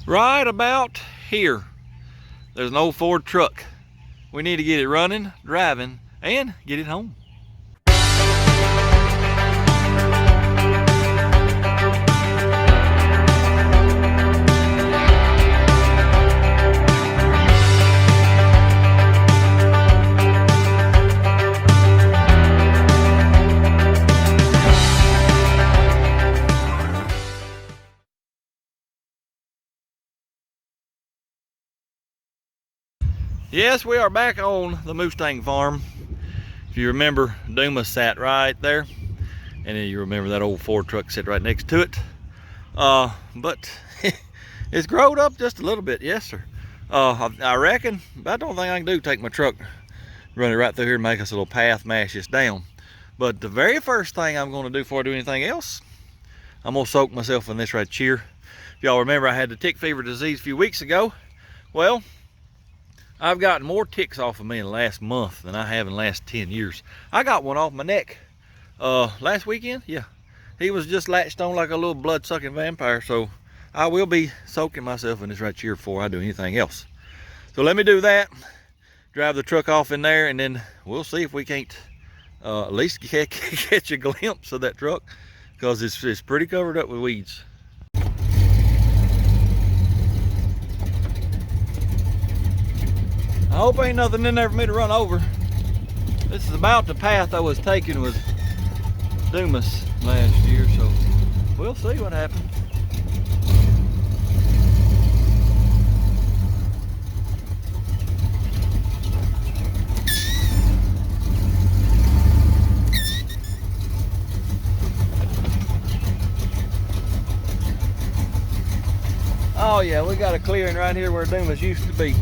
Right about here, there's an old Ford truck. We need to get it running, driving, and get it home. Yes, we are back on the Mustang farm. If you remember, Duma sat right there, and then you remember that old Ford truck sat right next to it. But it's growed up just a little bit, yes sir. I reckon, about the only thing I can do, take my truck, run it right through here and make us a little path, mash this down. But the very first thing I'm gonna do before I do anything else, I'm gonna soak myself in this right here. If y'all remember, I had the tick fever disease a few weeks ago. Well, I've gotten more ticks off of me in the last month than I have in the last 10 years. I got one off my neck last weekend. Yeah, he was just latched on like a little blood-sucking vampire. So I will be soaking myself in this right here before I do anything else. So let me do that, drive the truck off in there, and then we'll see if we can't at least catch a glimpse of that truck, because it's pretty covered up with weeds. I hope ain't nothing in there for me to run over. This is about the path I was taking with Dumas last year, so we'll see what happens. Oh yeah, we got a clearing right here where Dumas used to be.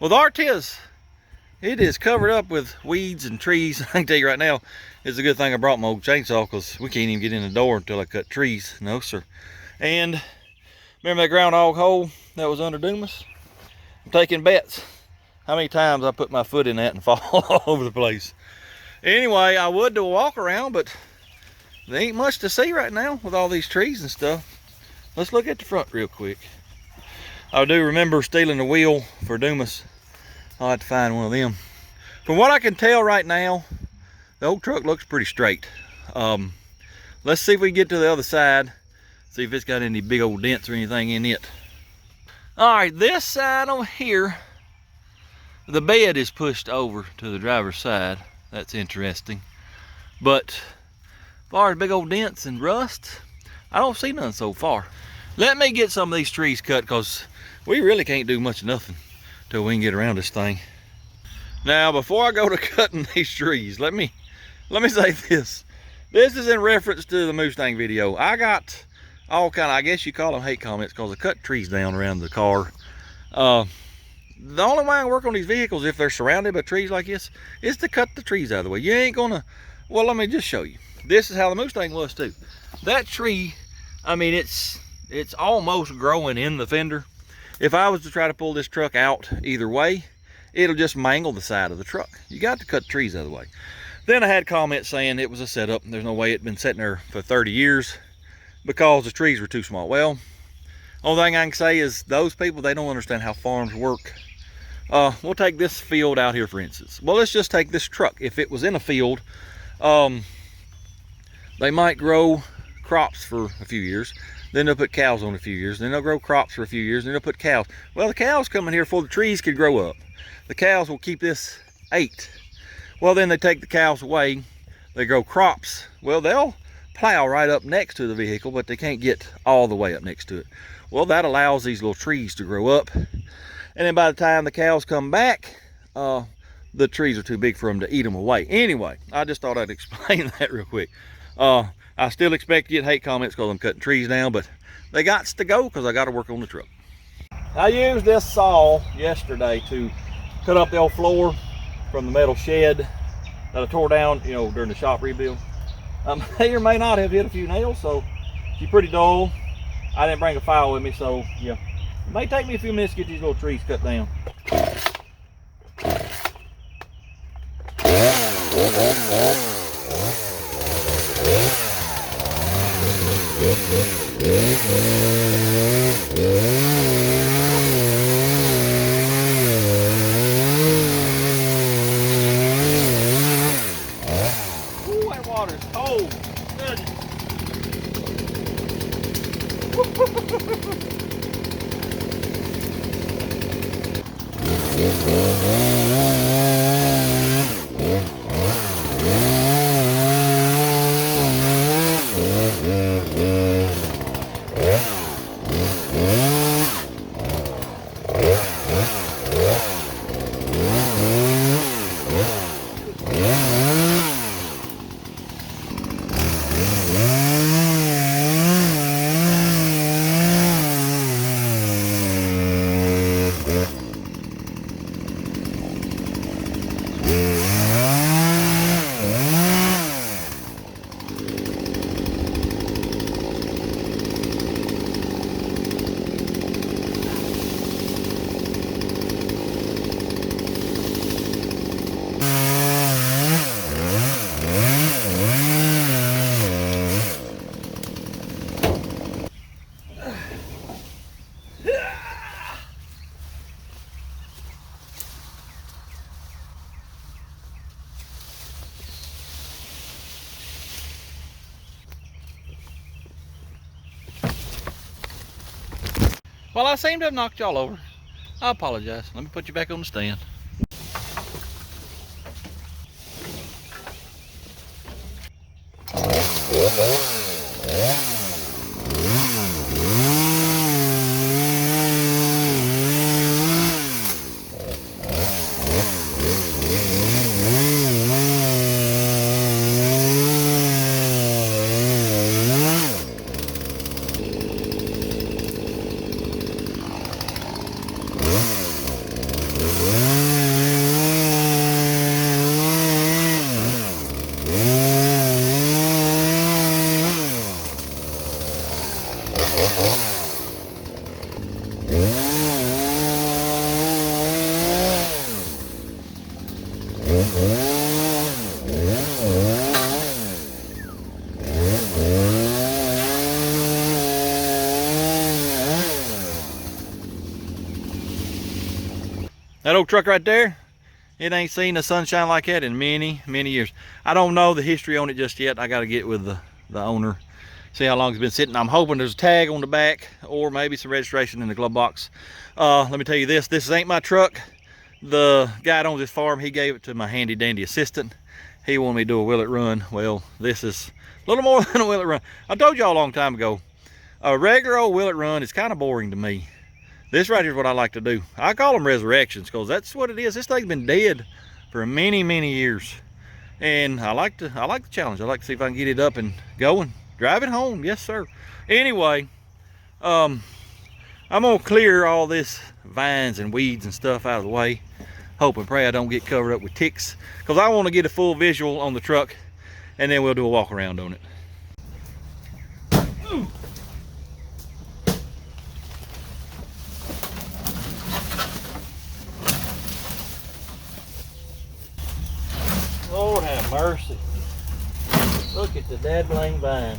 Well, Artiz, it is covered up with weeds and trees. I can tell you right now, it's a good thing I brought my old chainsaw, because we can't even get in the door until I cut trees. No, sir. And remember that groundhog hole that was under Dumas? I'm taking bets how many times I put my foot in that and fall all over the place. Anyway, I would do a walk around, but there ain't much to see right now with all these trees and stuff. Let's look at the front real quick. I do remember stealing the wheel for Dumas. I'll have to find one of them. From what I can tell right now, the old truck looks pretty straight. Let's see if we can get to the other side, see if it's got any big old dents or anything in it. All right, this side on here, the bed is pushed over to the driver's side. That's interesting. But as far as big old dents and rust, I don't see none so far. Let me get some of these trees cut, because we really can't do much of nothing till we can get around this thing. Now, before I go to cutting these trees, let me say this. This is in reference to the Mustang video. I got all kind of, I guess you call them hate comments, because I cut trees down around the car. The only way I work on these vehicles, if they're surrounded by trees like this, is to cut the trees out of the way. You ain't gonna, well, let me just show you. This is how the Mustang was too. That tree, I mean, it's almost growing in the fender. If I was to try to pull this truck out either way, it'll just mangle the side of the truck. You got to cut trees out of the way. Then I had comments saying it was a setup. There's no way it'd been sitting there for 30 years because the trees were too small. Well, only thing I can say is those people, they don't understand how farms work. We'll take this field out here, for instance. Well, let's just take this truck. If it was in a field, they might grow crops for a few years. Then they'll put cows on a few years. Then they'll grow crops for a few years. Then they'll put cows. Well, the cows come in here before the trees could grow up. The cows will keep this ate. Well, then they take the cows away. They grow crops. Well, they'll plow right up next to the vehicle, but they can't get all the way up next to it. Well, that allows these little trees to grow up. And then by the time the cows come back, the trees are too big for them to eat them away. Anyway, I just thought I'd explain that real quick. I still expect to get hate comments because I'm cutting trees down, but they got to go because I got to work on the truck. I used this saw yesterday to cut up the old floor from the metal shed that I tore down, you know, during the shop rebuild. May or may not have hit a few nails, so she's pretty dull. I didn't bring a file with me, so yeah. It may take me a few minutes to get these little trees cut down. Ooh, that water's cold. Goodness. Well, I seem to have knocked y'all over. I apologize. Let me put you back on the stand. That old truck right there, it ain't seen the sunshine like that in many, many years. I don't know the history on it just yet. I got to get with the owner, see how long it's been sitting. I'm hoping there's a tag on the back or maybe some registration in the glove box. Let me tell you this ain't my truck. The guy that owns this farm, he gave it to my handy dandy assistant. He wanted me to do a will it run. Well, this is a little more than a will it run. I told y'all a long time ago, a regular old will it run is kind of boring to me. This right here is what I like to do. I call them resurrections because that's what it is. This thing's been dead for many, many years. And I like the challenge. I like to see if I can get it up and going. Drive it home, yes sir. Anyway, I'm gonna clear all this vines and weeds and stuff out of the way. Hope and pray I don't get covered up with ticks, because I want to get a full visual on the truck and then we'll do a walk around on it. Lord have mercy. Look at the dead blang vine.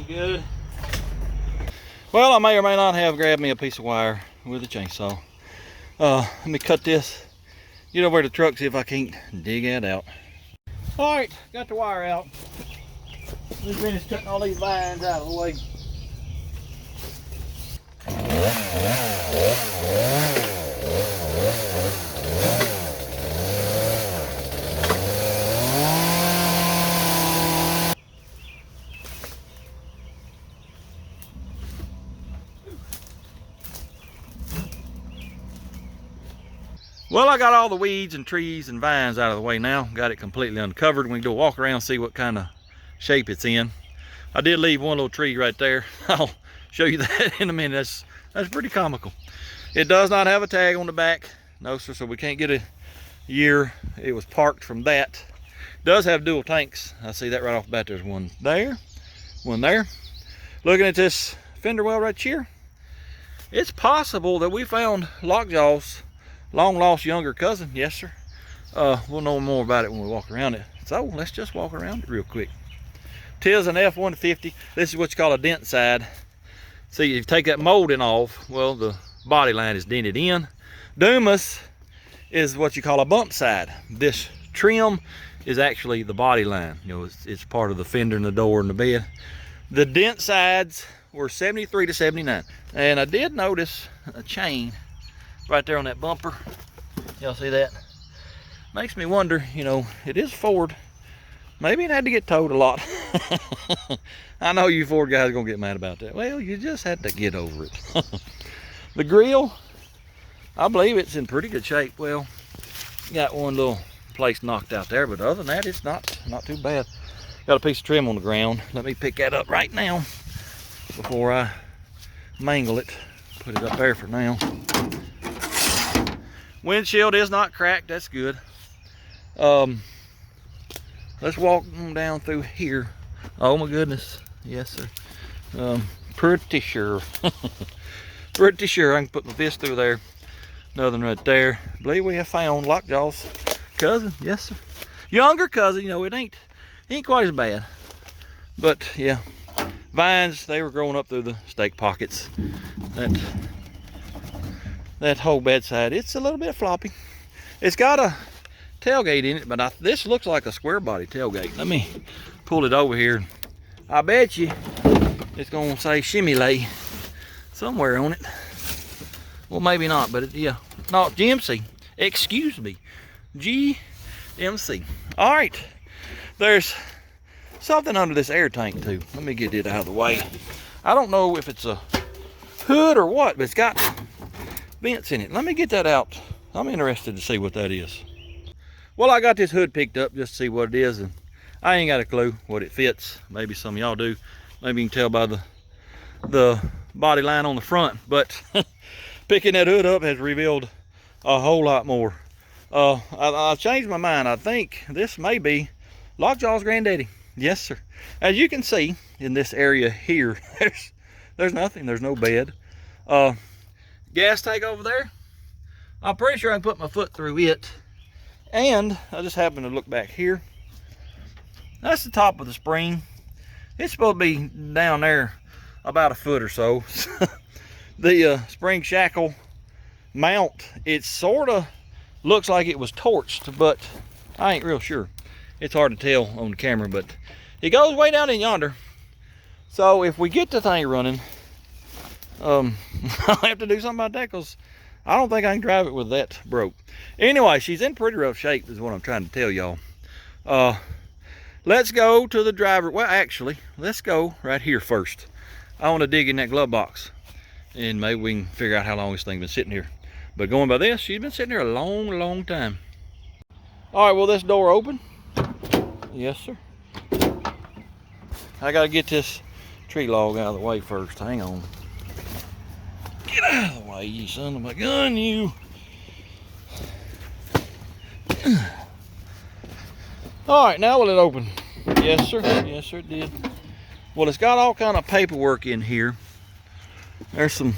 Good. Well, I may or may not have grabbed me a piece of wire with a chainsaw. Let me cut this, get over to the truck, see if I can't dig that out. All right, got the wire out. Just finished cutting all these vines out of the way. Well, I got all the weeds and trees and vines out of the way now. Got it completely uncovered. We can do a walk around, see what kind of shape it's in. I did leave one little tree right there. I'll show you that in a minute. That's pretty comical. It does not have a tag on the back. No, sir, so we can't get a year it was parked from that. It does have dual tanks. I see that right off the bat. There's one there, one there. Looking at this fender well right here, it's possible that we found Lockjaw's long lost younger cousin. Yes, sir. We'll know more about it when we walk around it. So let's just walk around it real quick. Tis an F150. This is what you call a dent side. See, if you take that molding off, well, the body line is dented in. Dumas is what you call a bump side. This trim is actually the body line. You know, it's part of the fender and the door and the bed. The dent sides were 73 to 79. And I did notice a chain right there on that bumper. Y'all see that? Makes me wonder, you know, it is Ford. Maybe it had to get towed a lot. I know you Ford guys are gonna get mad about that. Well, you just had to get over it. The grill, I believe it's in pretty good shape. Well, got one little place knocked out there, but other than that, it's not too bad. Got a piece of trim on the ground. Let me pick that up right now before I mangle it. Put it up there for now. Windshield is not cracked, that's good. Let's walk on down through here. Oh my goodness, yes sir. Pretty sure. Pretty sure I can put my fist through there. Another one right there. I believe we have found Lockjaw's cousin, yes sir. Younger cousin, you know, it ain't quite as bad. But yeah, vines, they were growing up through the stake pockets. That whole bedside, it's a little bit floppy. It's got a tailgate in it, but this looks like a square body tailgate. Let me pull it over here. I bet you it's gonna say shimmy lay somewhere on it. Well, maybe not, but yeah. No, GMC. Excuse me. GMC. All right. There's something under this air tank too. Let me get it out of the way. I don't know if it's a hood or what, but it's got vents in it. Let me get that out. I'm interested to see what that is. Well, I got this hood picked up just to see what it is, and I ain't got a clue what it fits. Maybe some of y'all do. Maybe you can tell by the body line on the front, but picking that hood up has revealed a whole lot more. I changed my mind. I think this may be Lockjaw's granddaddy. Yes, sir. As you can see in this area here, there's nothing. There's no bed. Gas tank over there. I'm pretty sure I can put my foot through it. And I just happened to look back here. That's the top of the spring. It's supposed to be down there about a foot or so. The spring shackle mount, it sort of looks like it was torched, but I ain't real sure. It's hard to tell on the camera, but it goes way down in yonder. So if we get the thing running, I'll have to do something about that, because I don't think I can drive it with that broke. Anyway, she's in pretty rough shape is what I'm trying to tell y'all. Let's go to the driver. Well, actually, let's go right here first. I want to dig in that glove box, and maybe we can figure out how long this thing's been sitting here. But going by this, she's been sitting here a long time. All right, well, this door open? Yes, sir. I got to get this tree log out of the way first. Hang on. Get out of the way, you son of a gun, you. All right, now will it open? Yes, sir. Yes, sir, it did. Well, it's got all kind of paperwork in here. There's some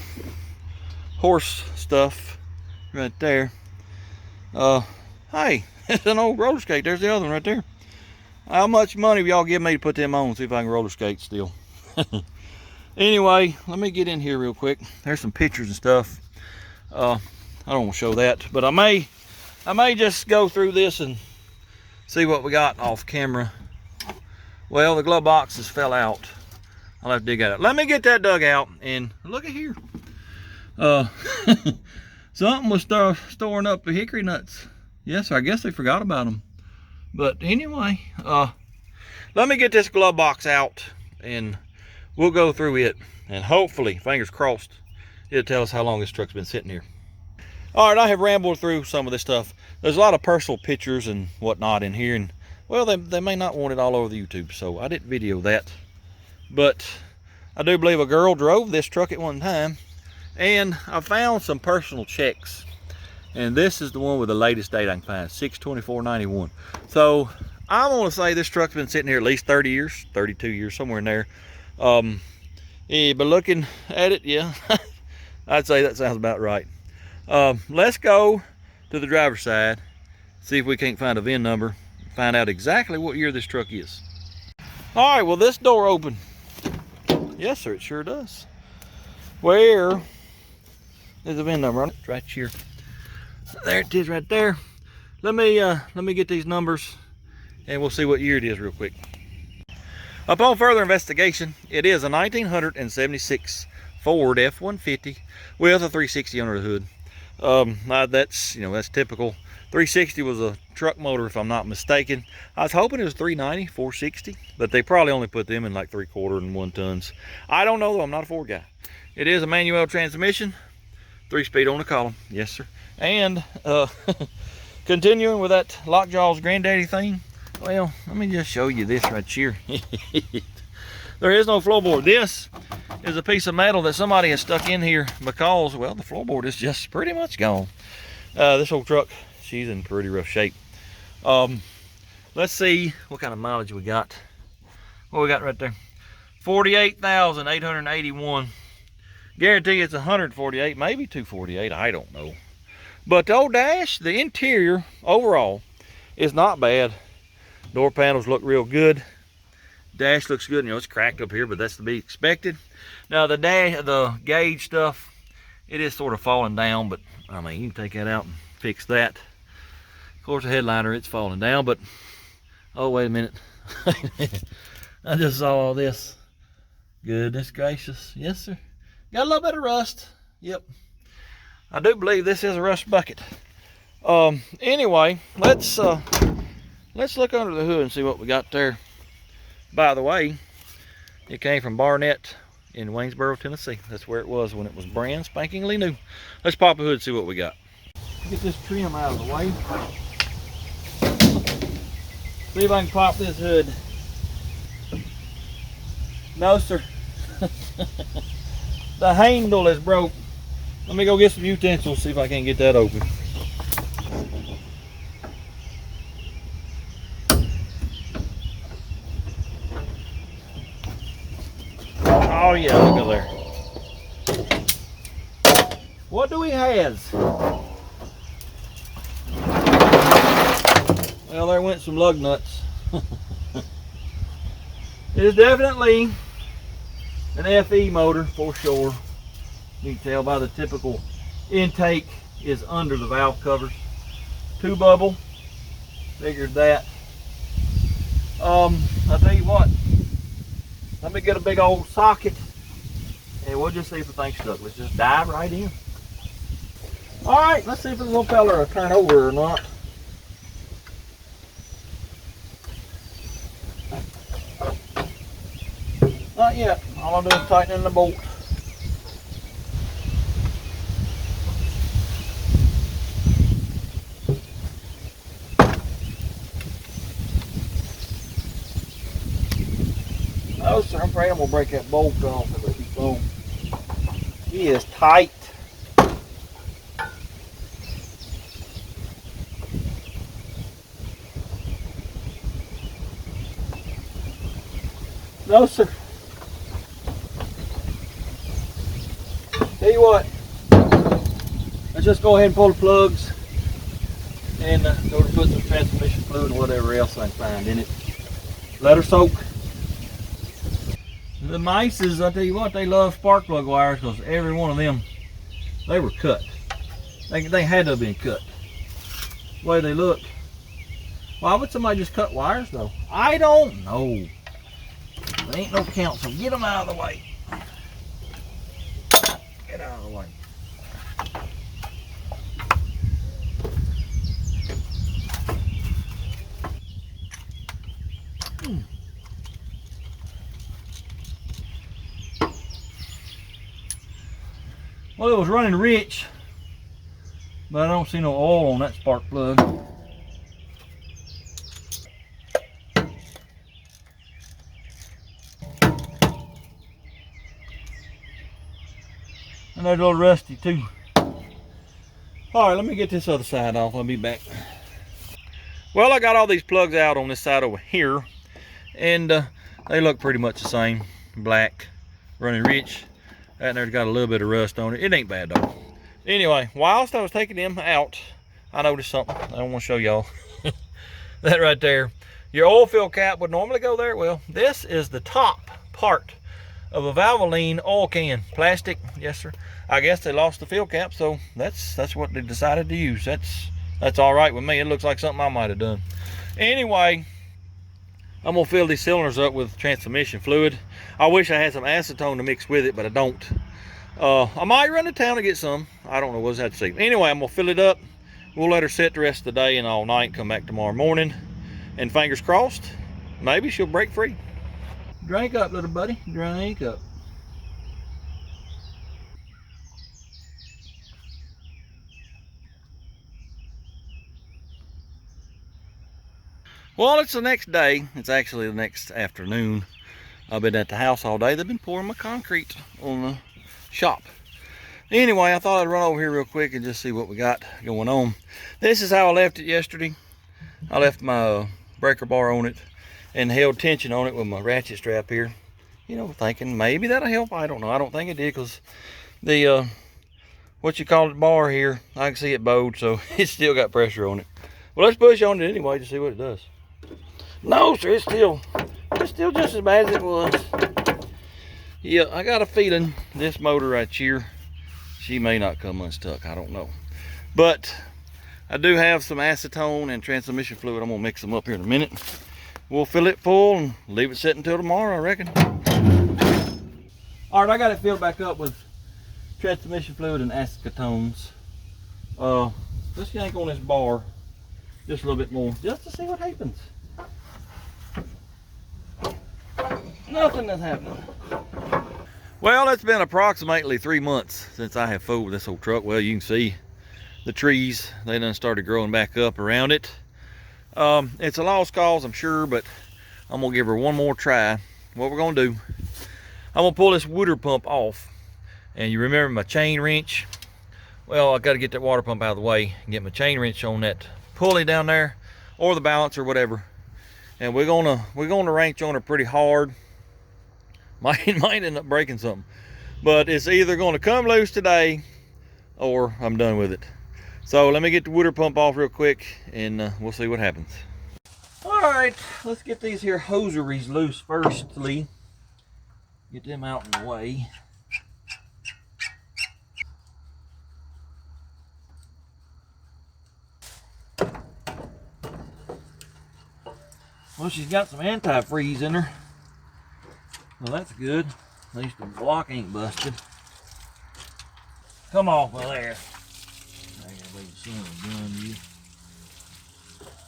horse stuff right there. Hey, it's an old roller skate. There's the other one right there. How much money will y'all give me to put them on? See if I can roller skate still. Anyway, let me get in here real quick. There's some pictures and stuff. I don't want to show that, but I may just go through this and see what we got off camera. Well, the glove boxes fell out. I'll have to dig that out. Let me get that dug out, and look at here. Something was storing up the hickory nuts. Yes, I guess they forgot about them. But anyway, let me get this glove box out, and we'll go through it, and hopefully, fingers crossed, it'll tell us how long this truck's been sitting here. All right, I have rambled through some of this stuff. There's a lot of personal pictures and whatnot in here, and well, they may not want it all over the YouTube, so I didn't video that. But I do believe a girl drove this truck at one time, and I found some personal checks. And this is the one with the latest date I can find, 6/24/91. So I'm gonna say this truck's been sitting here at least 30 years, 32 years, somewhere in there. Yeah, but looking at it, yeah, I'd say that sounds about right. Let's go to the driver's side, see if we can't find a VIN number, find out exactly what year this truck is. All right, well, this door open. Yes, sir, it sure does. Where is the VIN number on it? It's right here. There it is right there. Let me get these numbers and we'll see what year it is real quick. Upon further investigation, it is a 1976 Ford F-150 with a 360 under the hood. That's, that's typical. 360 was a truck motor, if I'm not mistaken. I was hoping it was 390, 460, but they probably only put them in like 3/4 and 1 tons. I don't know though, I'm not a Ford guy. It is a manual transmission, 3-speed on the column, yes sir. And continuing with that Lockjaw's granddaddy thing, well, let me just show you this right here. There is no floorboard. This is a piece of metal that somebody has stuck in here because, well, the floorboard is just pretty much gone. This old truck, she's in pretty rough shape. Let's see what kind of mileage we got. What we got right there? 48,881. Guarantee it's 148, maybe 248, I don't know. But the old dash, the interior overall is not bad. Door panels look real good. Dash looks good. It's cracked up here, but that's to be expected. Now the gauge stuff, it is sort of falling down, but I mean, you can take that out and fix that. Of course, the headliner, it's falling down, but oh, wait a minute. I just saw all this. Goodness gracious. Yes, sir. Got a little bit of rust. Yep. I do believe this is a rust bucket. Anyway, let's look under the hood and see what we got there. By the way, it came from Barnett in Waynesboro, Tennessee. That's where it was when it was brand spankingly new. Let's pop the hood and see what we got. Get this trim out of the way. See if I can pop this hood. No, sir. The handle is broke. Let me go get some utensils, see if I can get that open. Oh yeah, look at there. What do we have? Well, there went some lug nuts. It is definitely an FE motor for sure. You can tell by the typical intake is under the valve covers. 2 bubble, figured that. I'll tell you what, let me get a big old socket and we'll just see if the thing's stuck. Let's just dive right in. All right, let's see if this little fella will turn over or not. Not yet. All I'm doing is tightening the bolt. Oh, sir, I'm afraid I'm going to break that bolt off if it keeps going. He is tight. No, sir. Tell you what, let's just go ahead and pull the plugs and go to put some transmission fluid and whatever else I can find in it. Let her soak. The mices, I tell you what, they love spark plug wires because every one of them, they were cut. They had to have been cut. The way they look. Why would somebody just cut wires though? I don't know. There ain't no count, so get them out of the way. Get out of the way. Well, it was running rich but I don't see no oil on that spark plug. And they're a little rusty too. All right, let me get this other side off. I'll be back. Well, I got all these plugs out on this side over here, and they look pretty much the same. Black, running rich. That there's got a little bit of rust on it. It ain't bad though. Anyway, whilst I was taking them out, I noticed something I want to show y'all. That right there. Your oil fill cap would normally go there. Well, this is the top part of a Valvoline oil can. Plastic, yes sir. I guess they lost the fill cap, so that's what they decided to use. That's all right with me. It looks like something I might have done. Anyway, I'm gonna fill these cylinders up with transmission fluid. I wish I had some acetone to mix with it, but I don't. I might run to town to get some. I don't know, we'll just have to see. Anyway, I'm gonna fill it up. We'll let her sit the rest of the day and all night, come back tomorrow morning. And fingers crossed, maybe she'll break free. Drink up, little buddy, drink up. Well, it's the next day. It's actually the next afternoon. I've been at the house all day. They've been pouring my concrete on the shop. Anyway, I thought I'd run over here real quick and just see what we got going on. This is how I left it yesterday. I left my breaker bar on it and held tension on it with my ratchet strap here. You know, thinking maybe that'll help. I don't know. I don't think it did, because the, what you call it, bar here, I can see it bowed, so it's still got pressure on it. Well, let's push on it anyway to see what it does. No, sir, it's still just as bad as it was. Yeah, I got a feeling this motor right here, she may not come unstuck. I don't know. But I do have some acetone and transmission fluid. I'm gonna mix them up here in a minute. We'll fill it full and leave it sit until tomorrow, I reckon. All right, I got it filled back up with transmission fluid and acetones. Let's yank on this bar just a little bit more, just to see what happens. Nothing is happening. Well, it's been approximately 3 months since I have fooled with this old truck. Well, you can see the trees, they done started growing back up around it. It's a lost cause, I'm sure, but I'm gonna give her one more try. What we're gonna do, I'm gonna pull this water pump off. And you remember my chain wrench? Well, I gotta get that water pump out of the way and get my chain wrench on that pulley down there, or the balance or whatever. And we're gonna wrench on her pretty hard. Might end up breaking something, but it's either going to come loose today or I'm done with it. So let me get the water pump off real quick and we'll see what happens. All right, let's get these here hosieries loose firstly. Get them out in the way. Well, she's got some antifreeze in her. Well, that's good. At least the block ain't busted. Come off of there.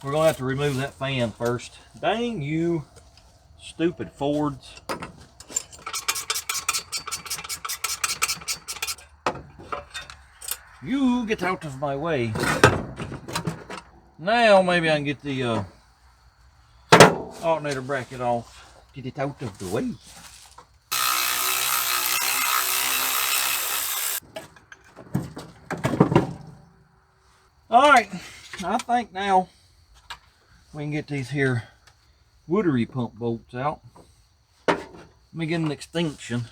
We're gonna have to remove that fan first. Dang you, stupid Fords. You get out of my way. Now maybe I can get the alternator bracket off. Get it out of the way. All right, I think now we can get these here watery pump bolts out. Let me get an extinction.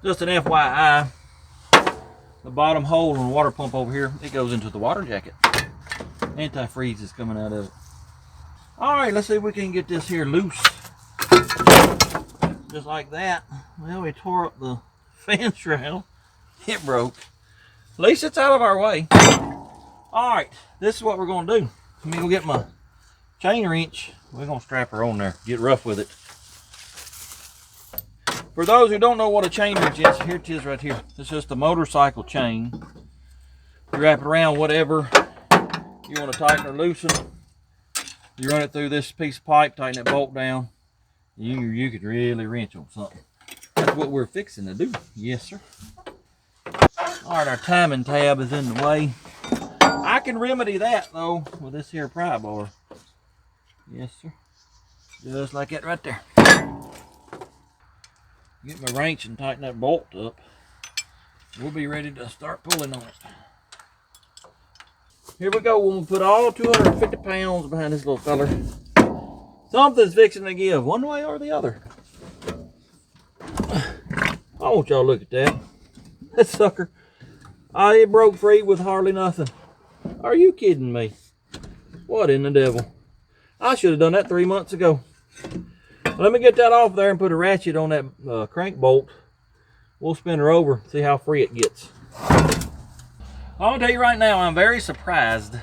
Just an FYI, the bottom hole in the water pump over here, it goes into the water jacket. Antifreeze is coming out of it. All right, let's see if we can get this here loose. Just like that. Well, we tore up the fan shroud. It broke. At least it's out of our way. All right, this is what we're gonna do. Let me go get my chain wrench. We're gonna strap her on there, get rough with it. For those who don't know what a chain wrench is, here it is right here. It's just a motorcycle chain. You wrap it around whatever you want to tighten or loosen. You run it through this piece of pipe, tighten that bolt down. You could really wrench on something. That's what we're fixing to do. Yes, sir. All right, our timing tab is in the way. I can remedy that, though, with this here pry bar. Yes, sir. Just like that right there. Get my wrench and tighten that bolt up. We'll be ready to start pulling on it. Here we go. We'll put all 250 pounds behind this little feller. Something's fixing to give one way or the other. I want y'all to look at that. That sucker. It broke free with hardly nothing. Are you kidding me? What in the devil? I should have done that 3 months ago. Let me get that off there and put a ratchet on that crank bolt. We'll spin her over, see how free it gets. I'll tell you right now, I'm very surprised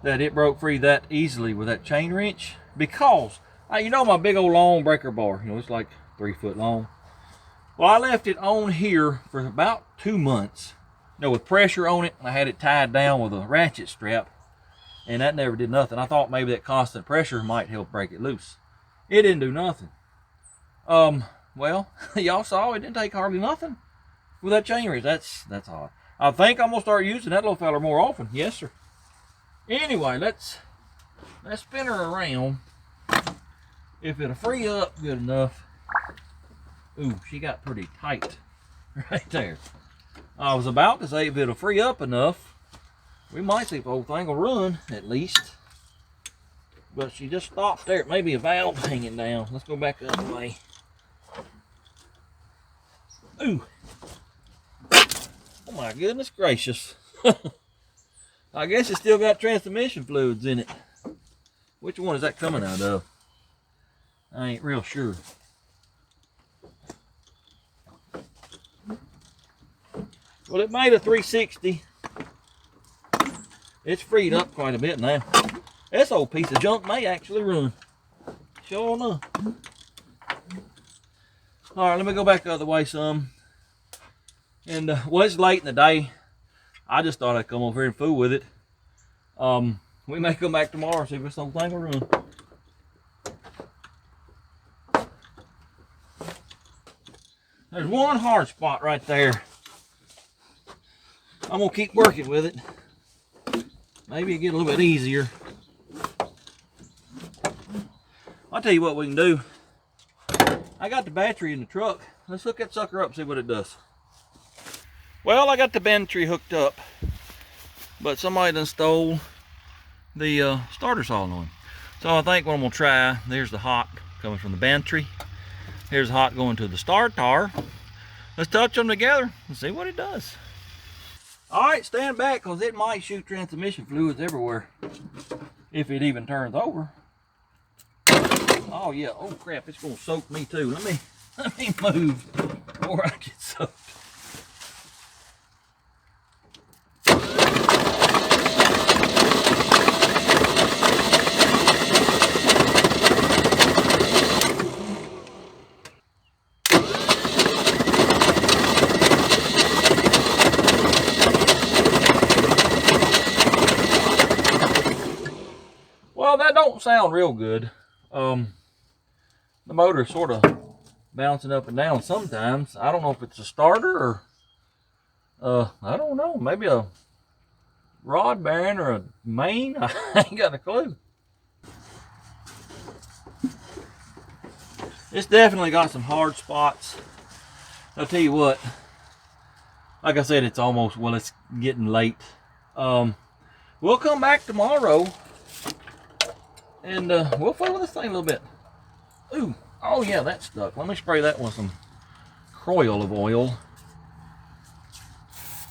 that it broke free that easily with that chain wrench, because you know my big old long breaker bar, you know, it's like 3 foot long. Well, I left it on here for about 2 months, you know, with pressure on it. I had it tied down with a ratchet strap, and that never did nothing. I thought maybe that constant pressure might help break it loose. It didn't do nothing. Well, y'all saw it didn't take hardly nothing with that chain wrench. That's odd. I think I'm gonna start using that little feller more often. Yes, sir. Anyway, let's spin her around. If it'll free up good enough. Ooh, she got pretty tight right there. I was about to say if it'll free up enough, we might see if the whole thing will run at least. But she just stopped there. It may be a valve hanging down. Let's go back the other way. Ooh. Oh my goodness gracious. I guess it's still got transmission fluids in it. Which one is that coming out of? I ain't real sure. Well, it made a 360. It's freed up quite a bit now. This old piece of junk may actually run. Sure enough. All right, let me go back the other way some. And well, it's late in the day. I just thought I'd come over here and fool with it. We may come back tomorrow and see if this whole thing will run. There's one hard spot right there. I'm gonna keep working with it. Maybe it'll get a little bit easier. I'll tell you what we can do. I got the battery in the truck. Let's hook that sucker up and see what it does. Well, I got the battery hooked up, but somebody done stole the starter solenoid. So I think what I'm gonna try, there's the hot coming from the battery. Here's the hot going to the starter. Let's touch them together and see what it does. All right, stand back, because it might shoot transmission fluids everywhere if it even turns over. Oh yeah, oh crap, it's gonna soak me too. Let me move before I get soaked. Well, that don't sound real good. The motor's sort of bouncing up and down sometimes. I don't know if it's a starter or, I don't know, maybe a rod bearing or a main. I ain't got a clue. It's definitely got some hard spots. I'll tell you what, like I said, it's almost, well, it's getting late. We'll come back tomorrow and we'll fool with this thing a little bit. Ooh, oh yeah, that stuck. Let me spray that with some Croil of oil.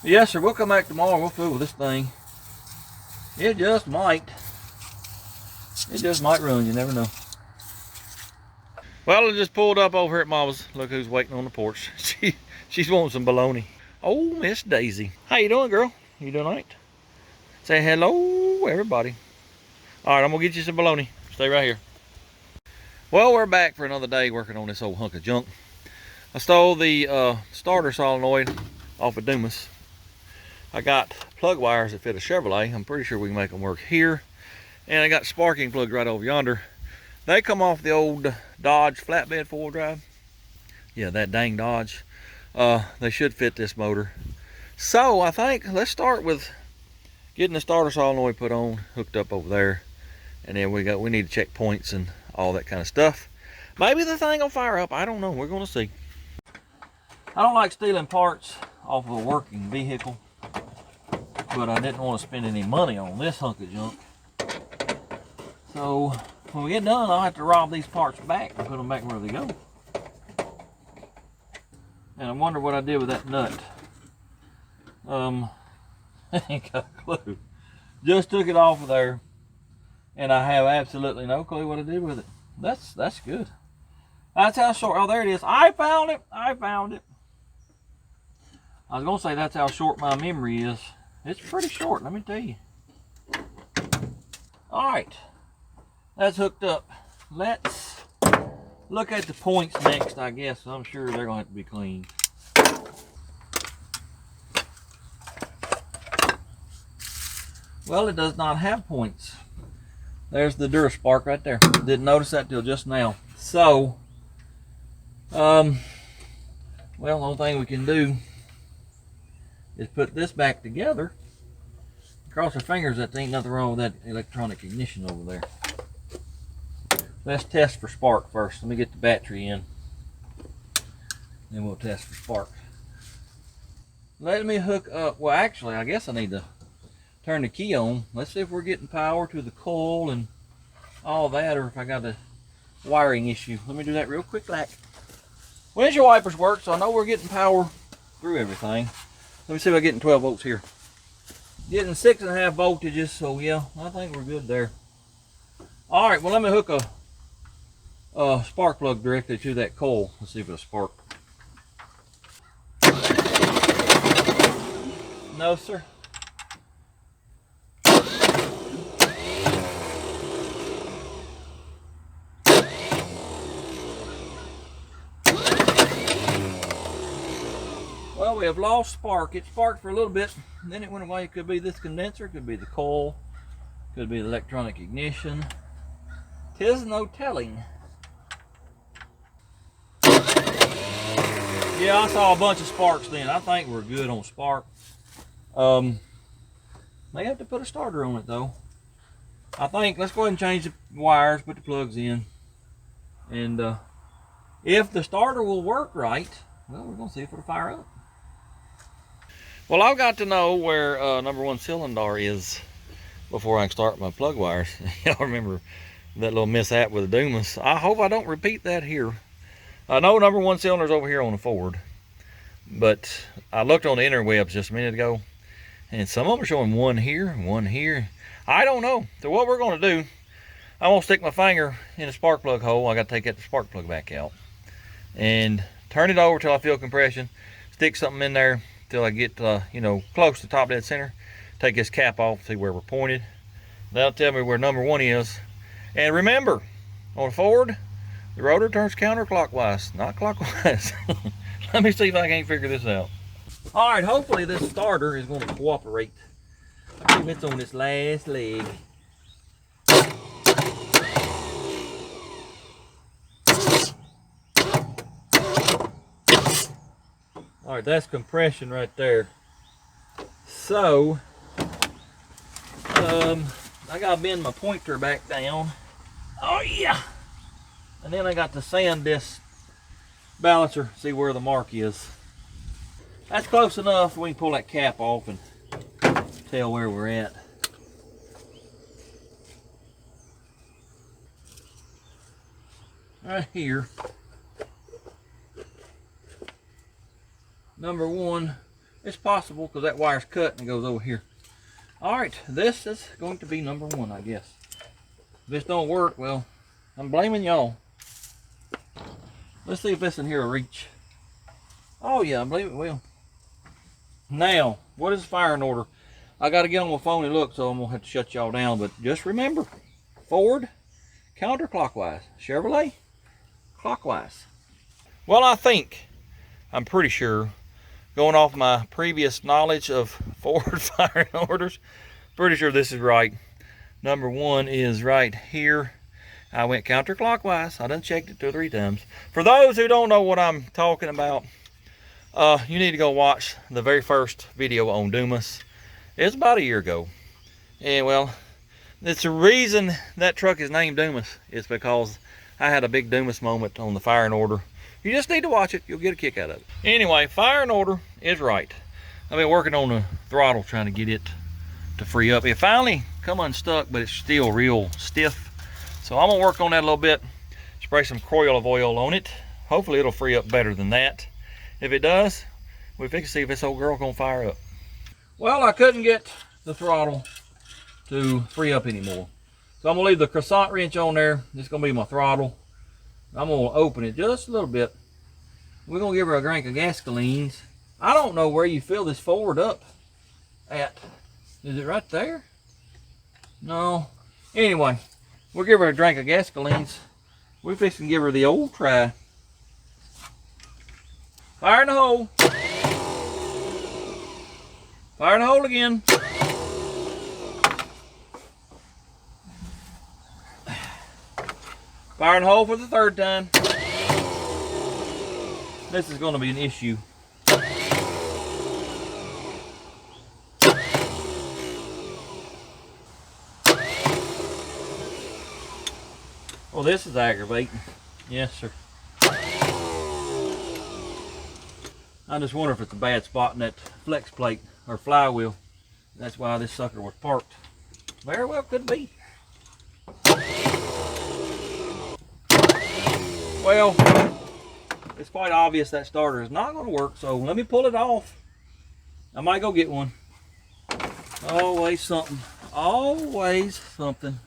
Yes, sir, we'll come back tomorrow. We'll fool with this thing. It just might. It just might run. You never know. Well, I just pulled up over here at Mama's. Look who's waiting on the porch. She's wanting some bologna. Oh, Miss Daisy. How you doing, girl? You doing all right? Say hello, everybody. All right, I'm gonna get you some bologna. Stay right here. Well, we're back for another day working on this old hunk of junk. I stole the starter solenoid off of Dumas. I got plug wires that fit a Chevrolet. I'm pretty sure we can make them work here. And I got sparking plugs right over yonder. They come off the old Dodge flatbed 4-wheel drive. Yeah, that dang Dodge. They should fit this motor. So I think let's start with getting the starter solenoid put on, hooked up over there, and then we need to check points and all that kind of stuff. Maybe the thing will fire up. I don't know. We're gonna see. I don't like stealing parts off of a working vehicle, but I didn't want to spend any money on this hunk of junk. So when we get done, I'll have to rob these parts back and put them back where they go. And I wonder what I did with that nut. I ain't got a clue. Just took it off of there, and I have absolutely no clue what I did with it. That's good. That's how short. Oh, there it is. I found it. I found it. I was gonna say that's how short my memory is. It's pretty short, let me tell you. All right, that's hooked up. Let's look at the points next, I guess. I'm sure they're gonna have to be cleaned. Well, it does not have points. There's the Duraspark right there. Didn't notice that till just now. So, well, the only thing we can do is put this back together. Cross our fingers that there ain't nothing wrong with that electronic ignition over there. Let's test for spark first. Let me get the battery in. Then we'll test for spark. Let me hook up. Well, actually, I guess I need to turn the key on. Let's see if we're getting power to the coil and all that, or if I got a wiring issue. Let me do that real quick. Windshield wipers work, so I know we're getting power through everything. Let me see if I'm getting 12 volts here. Getting 6.5 voltages, so yeah, I think we're good there. All right, well, let me hook a spark plug directly to that coil. Let's see if it'll spark. No, sir. Well, we have lost spark. It sparked for a little bit, and then it went away. It could be this condenser, it could be the coil, could be the electronic ignition. 'Tis no telling. Yeah, I saw a bunch of sparks then. I think we're good on spark. May have to put a starter on it though. I think let's go ahead and change the wires, put the plugs in, and if the starter will work right, well, we're gonna see if it'll fire up. Well, I've got to know where number one cylinder is before I can start my plug wires. Y'all remember that little mishap with the Dumas? I hope I don't repeat that here. I know number one cylinder is over here on the Ford, but I looked on the interwebs just a minute ago, and some of them are showing one here, one here. I don't know. So what we're going to do, I'm going to stick my finger in the spark plug hole. I got to take that spark plug back out and turn it over till I feel compression. Stick something in there till I get you know, close to the top dead center. Take this cap off, see where we're pointed. That'll tell me where number one is. And remember, on a Ford, the rotor turns counterclockwise, not clockwise. Let me see if I can't figure this out. All right, hopefully this starter is going to cooperate. I believe it's on this last leg. All right, that's compression right there. So, I gotta bend my pointer back down. Oh yeah! And then I got to sand this balancer, see where the mark is. That's close enough. We can pull that cap off and tell where we're at. Right here. Number one, it's possible because that wire's cut and it goes over here. All right, this is going to be number one, I guess. If this don't work, well, I'm blaming y'all. Let's see if this in here will reach. Oh yeah, I believe it will. Now, what is the firing order? I got to get on my phone and look, so I'm gonna have to shut y'all down. But just remember, Ford, counterclockwise. Chevrolet, clockwise. Well, I'm pretty sure, going off my previous knowledge of Ford firing orders, pretty sure this is right. Number one is right here, I went counterclockwise. I done checked it 2 or 3 times. For those who don't know what I'm talking about, you need to go watch the very first video on Dumas. It's about a year ago. And well, it's the reason that truck is named Dumas. It's because I had a big Dumas moment on the firing order. You just need to watch it. You'll get a kick out of it. Anyway, firing order is right. I've been working on the throttle trying to get it to free up. It finally come unstuck, but it's still real stiff. So I'm gonna work on that a little bit. Spray some olive oil on it. Hopefully it'll free up better than that. If it does, we fix to see if this old girl gonna fire up. Well, I couldn't get the throttle to free up anymore. So I'm gonna leave the croissant wrench on there. This is gonna be my throttle. I'm gonna open it just a little bit. We're gonna give her a drink of gasolines. I don't know where you fill this forward up at. Is it right there? No. Anyway, we'll give her a drink of gasolines. We're fixing to give her the old try. Fire in the hole. Fire in the hole again. Fire in the hole for the 3rd time. This is going to be an issue. Well, this is aggravating. Yes, sir. I just wonder if it's a bad spot in that flex plate or flywheel. That's why this sucker was parked. Very well could be. Well, it's quite obvious that starter is not going to work, so let me pull it off. I might go get one. Always something. Always something.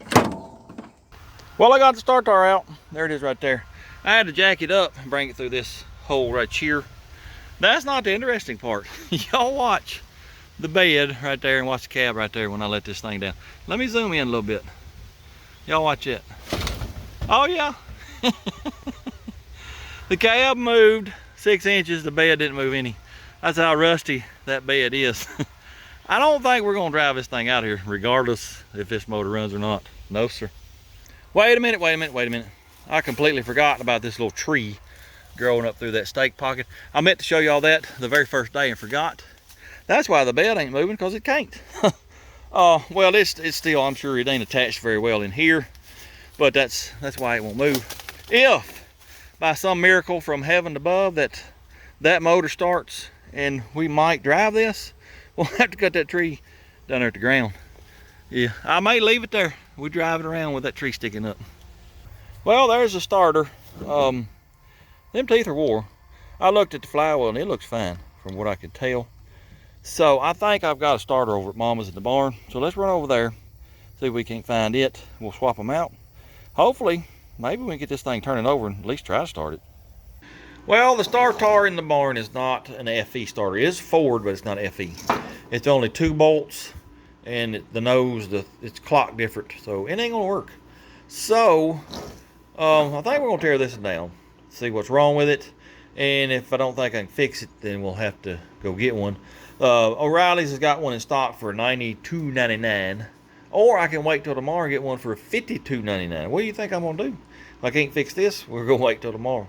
Well, I got the starter out. There it is right there. I had to jack it up and bring it through this hole right here. That's not the interesting part. Y'all watch the bed right there and watch the cab right there when I let this thing down. Let me zoom in a little bit. Y'all watch it. Oh yeah. The cab moved 6 inches, the bed didn't move any. That's how rusty that bed is. I don't think we're gonna drive this thing out here regardless if this motor runs or not. No, sir. Wait a minute, wait a minute, wait a minute. I completely forgot about this little tree growing up through that stake pocket. I meant to show y'all that the very first day and forgot. That's why the bed ain't moving, because it can't. Well, it's still, I'm sure it ain't attached very well in here, but that's why it won't move. If by some miracle from heaven above that motor starts and we might drive this, we'll have to cut that tree down there at the ground. Yeah, I may leave it there. We drive it around with that tree sticking up. Well, there's the starter. Them teeth are wore. I looked at the flywheel and it looks fine from what I could tell. So I think I've got a starter over at Mama's in the barn. So let's run over there, see if we can't find it. We'll swap them out. Hopefully, maybe we can get this thing turning over and at least try to start it. Well, the starter in the barn is not an FE starter. It is Ford, but it's not FE. It's only 2 bolts and the nose, it's clock different. So it ain't gonna work. So I think we're gonna tear this down, see what's wrong with it. And if I don't think I can fix it, then we'll have to go get one. O'Reilly's has got one in stock for $92.99. Or I can wait till tomorrow and get one for $52.99. What do you think I'm gonna do? If I can't fix this, we're gonna wait till tomorrow.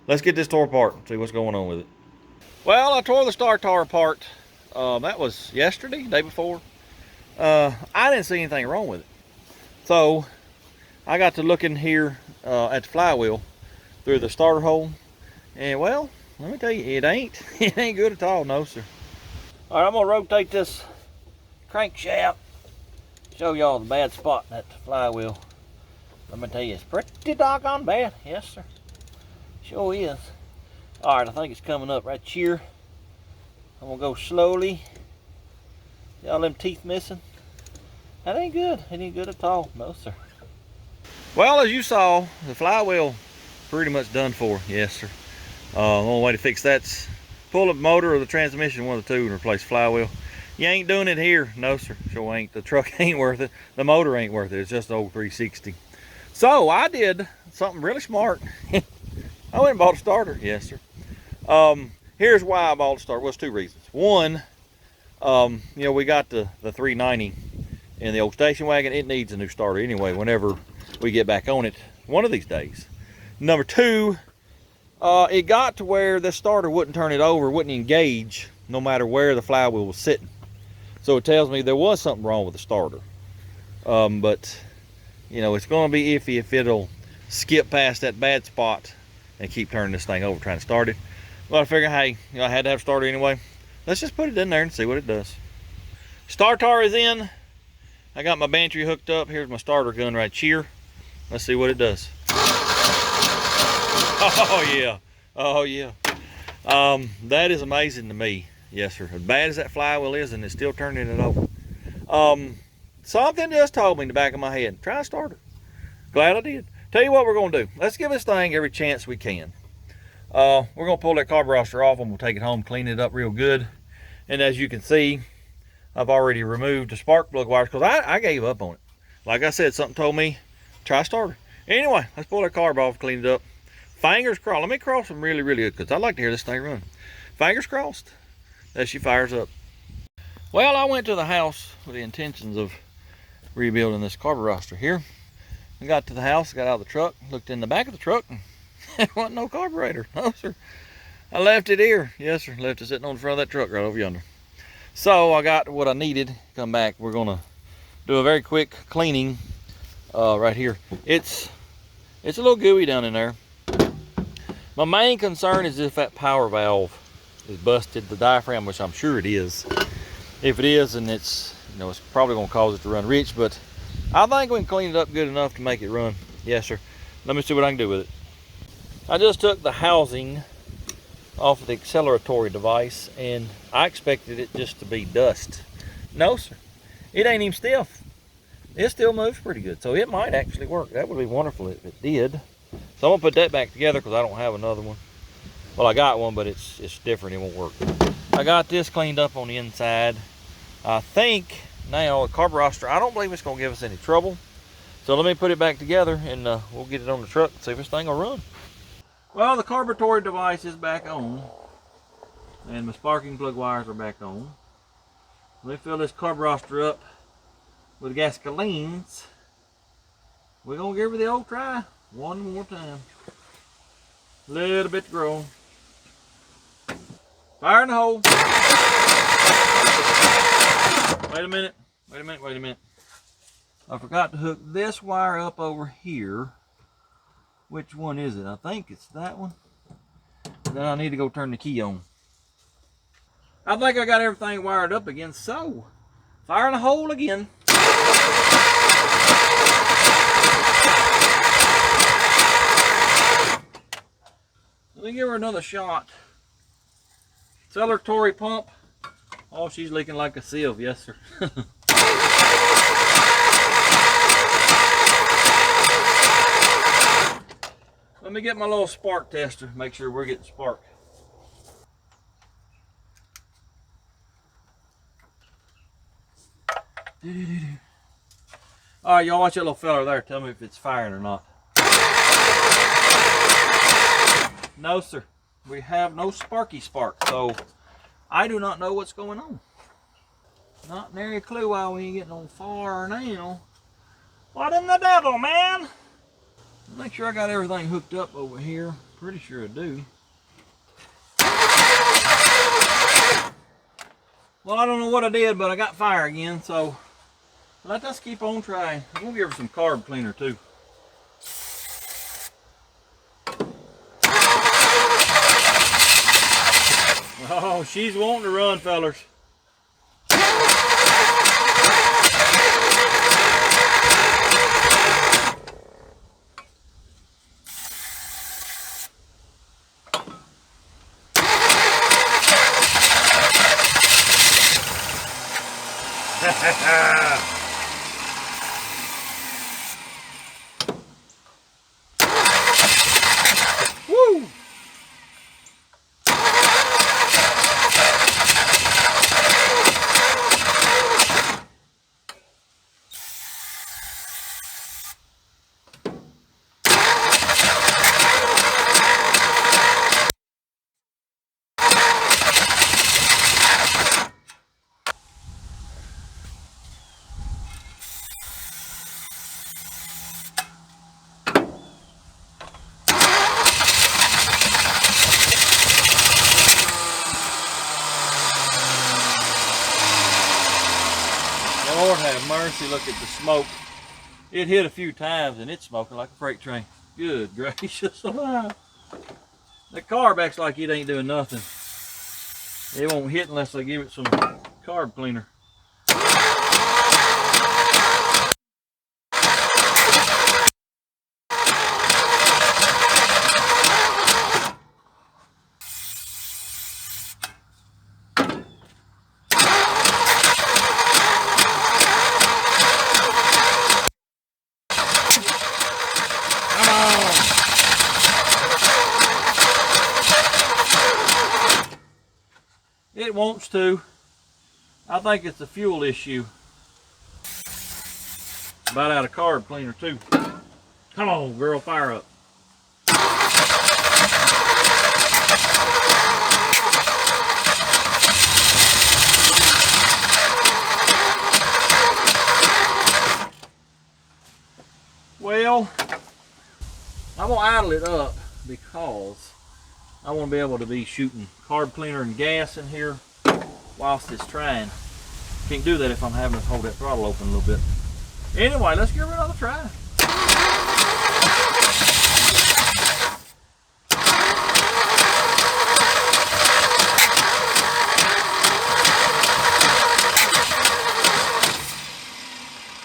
Let's get this tore apart and see what's going on with it. Well, I tore the starter apart. That was yesterday, day before. I didn't see anything wrong with it. So I got to look in here at the flywheel through the starter hole. And well, let me tell you, it ain't good at all, no sir. All right, I'm gonna rotate this crankshaft, show y'all the bad spot in that flywheel. Let me tell you, it's pretty doggone bad. Yes sir, sure is. All right, I think it's coming up right here. I'm gonna go slowly. See all them teeth missing? That ain't good. It ain't good at all. No, sir. Well, as you saw, the flywheel pretty much done for. Yes, sir. The only way to fix that's pull the motor or the transmission, one of the two, and replace the flywheel. You ain't doing it here. No, sir. Sure ain't. The truck ain't worth it. The motor ain't worth it. It's just an old 360. So I did something really smart. I went and bought a starter. Yes, sir. Here's why I bought a starter. Well, it's 2 reasons. One, you know, we got the 390 in the old station wagon. It needs a new starter anyway. Whenever we get back on it, one of these days. Number two, it got to where the starter wouldn't turn it over, wouldn't engage, no matter where the flywheel was sitting. So it tells me there was something wrong with the starter. But, you know, it's going to be iffy if it'll skip past that bad spot and keep turning this thing over trying to start it. But I figured, hey, you know, I had to have a starter anyway. Let's just put it in there and see what it does. Starter is in. I got my bantry hooked up. Here's my starter gun right here. Let's see what it does. Oh yeah, oh yeah. That is amazing to me. Yes, sir. As bad as that flywheel is, and it's still turning it over. Something just told me in the back of my head, try a starter. Glad I did. Tell you what we're gonna do. Let's give this thing every chance we can. We're gonna pull that carburetor off and we'll take it home, clean it up real good. And as you can see, I've already removed the spark plug wires because I gave up on it. Like I said, something told me, try a starter. Anyway, let's pull that carb off, clean it up. Fingers crossed. Let me cross them really, really good because I like to hear this thing run. Fingers crossed that she fires up. Well, I went to the house with the intentions of rebuilding this carburetor here. I got to the house, got out of the truck, looked in the back of the truck, and there wasn't no carburetor. No, sir. I left it here. Yes, sir. Left it sitting on the front of that truck right over yonder. So I got what I needed. Come back. We're going to do a very quick cleaning right here. It's a little gooey down in there. My main concern is if that power valve is busted, the diaphragm, which I'm sure it is. If it is, and it's, you know, it's probably going to cause it to run rich, but I think we can clean it up good enough to make it run. Yes, sir. Let me see what I can do with it. I just took the housing off of the acceleratory device, and I expected it just to be dust. No, sir. It ain't even stiff. It still moves pretty good, so it might actually work. That would be wonderful if it did. So I'm gonna put that back together because I don't have another one. Well, I got one, but it's different. It won't work. I got this cleaned up on the inside. I think now the carburetor, I don't believe it's gonna give us any trouble. So let me put it back together and we'll get it on the truck and see if this thing will run. Well, the carburetor device is back on, and my sparking plug wires are back on. Let me fill this carburetor up with gasolines. We're gonna give her the old try one more time. A little bit to grow. Fire in the hole. Wait a minute, wait a minute, wait a minute. I forgot to hook this wire up over here. Which one is it? I think it's that one. Then I need to go turn the key on. I think I got everything wired up again, so fire in the hole again. Let me give her another shot. Acceleratory pump. Oh, she's leaking like a sieve, yes sir. Let me get my little spark tester, make sure we're getting spark. All right, y'all watch that little fella there. Tell me if it's firing or not. No, sir. We have no sparky spark, so I do not know what's going on. Not nary a clue why we ain't getting on fire now. What in the devil, man? Make sure I got everything hooked up over here. Pretty sure I do. Well, I don't know what I did, but I got fire again, so let us keep on trying. I'm gonna give her some carb cleaner too. Oh, she's wanting to run, fellers. Woo! Lord have mercy, look at the smoke. It hit a few times and it's smoking like a freight train. Good gracious alive. That carb acts like it ain't doing nothing. It won't hit unless I give it some carb cleaner. It wants to. I think it's a fuel issue. About out of carb cleaner too. Come on, girl, fire up. Well, I'm gonna idle it up because I want to be able to be shooting carb cleaner and gas in here whilst it's trying. Can't do that if I'm having to hold that throttle open a little bit. Anyway, let's give it another try.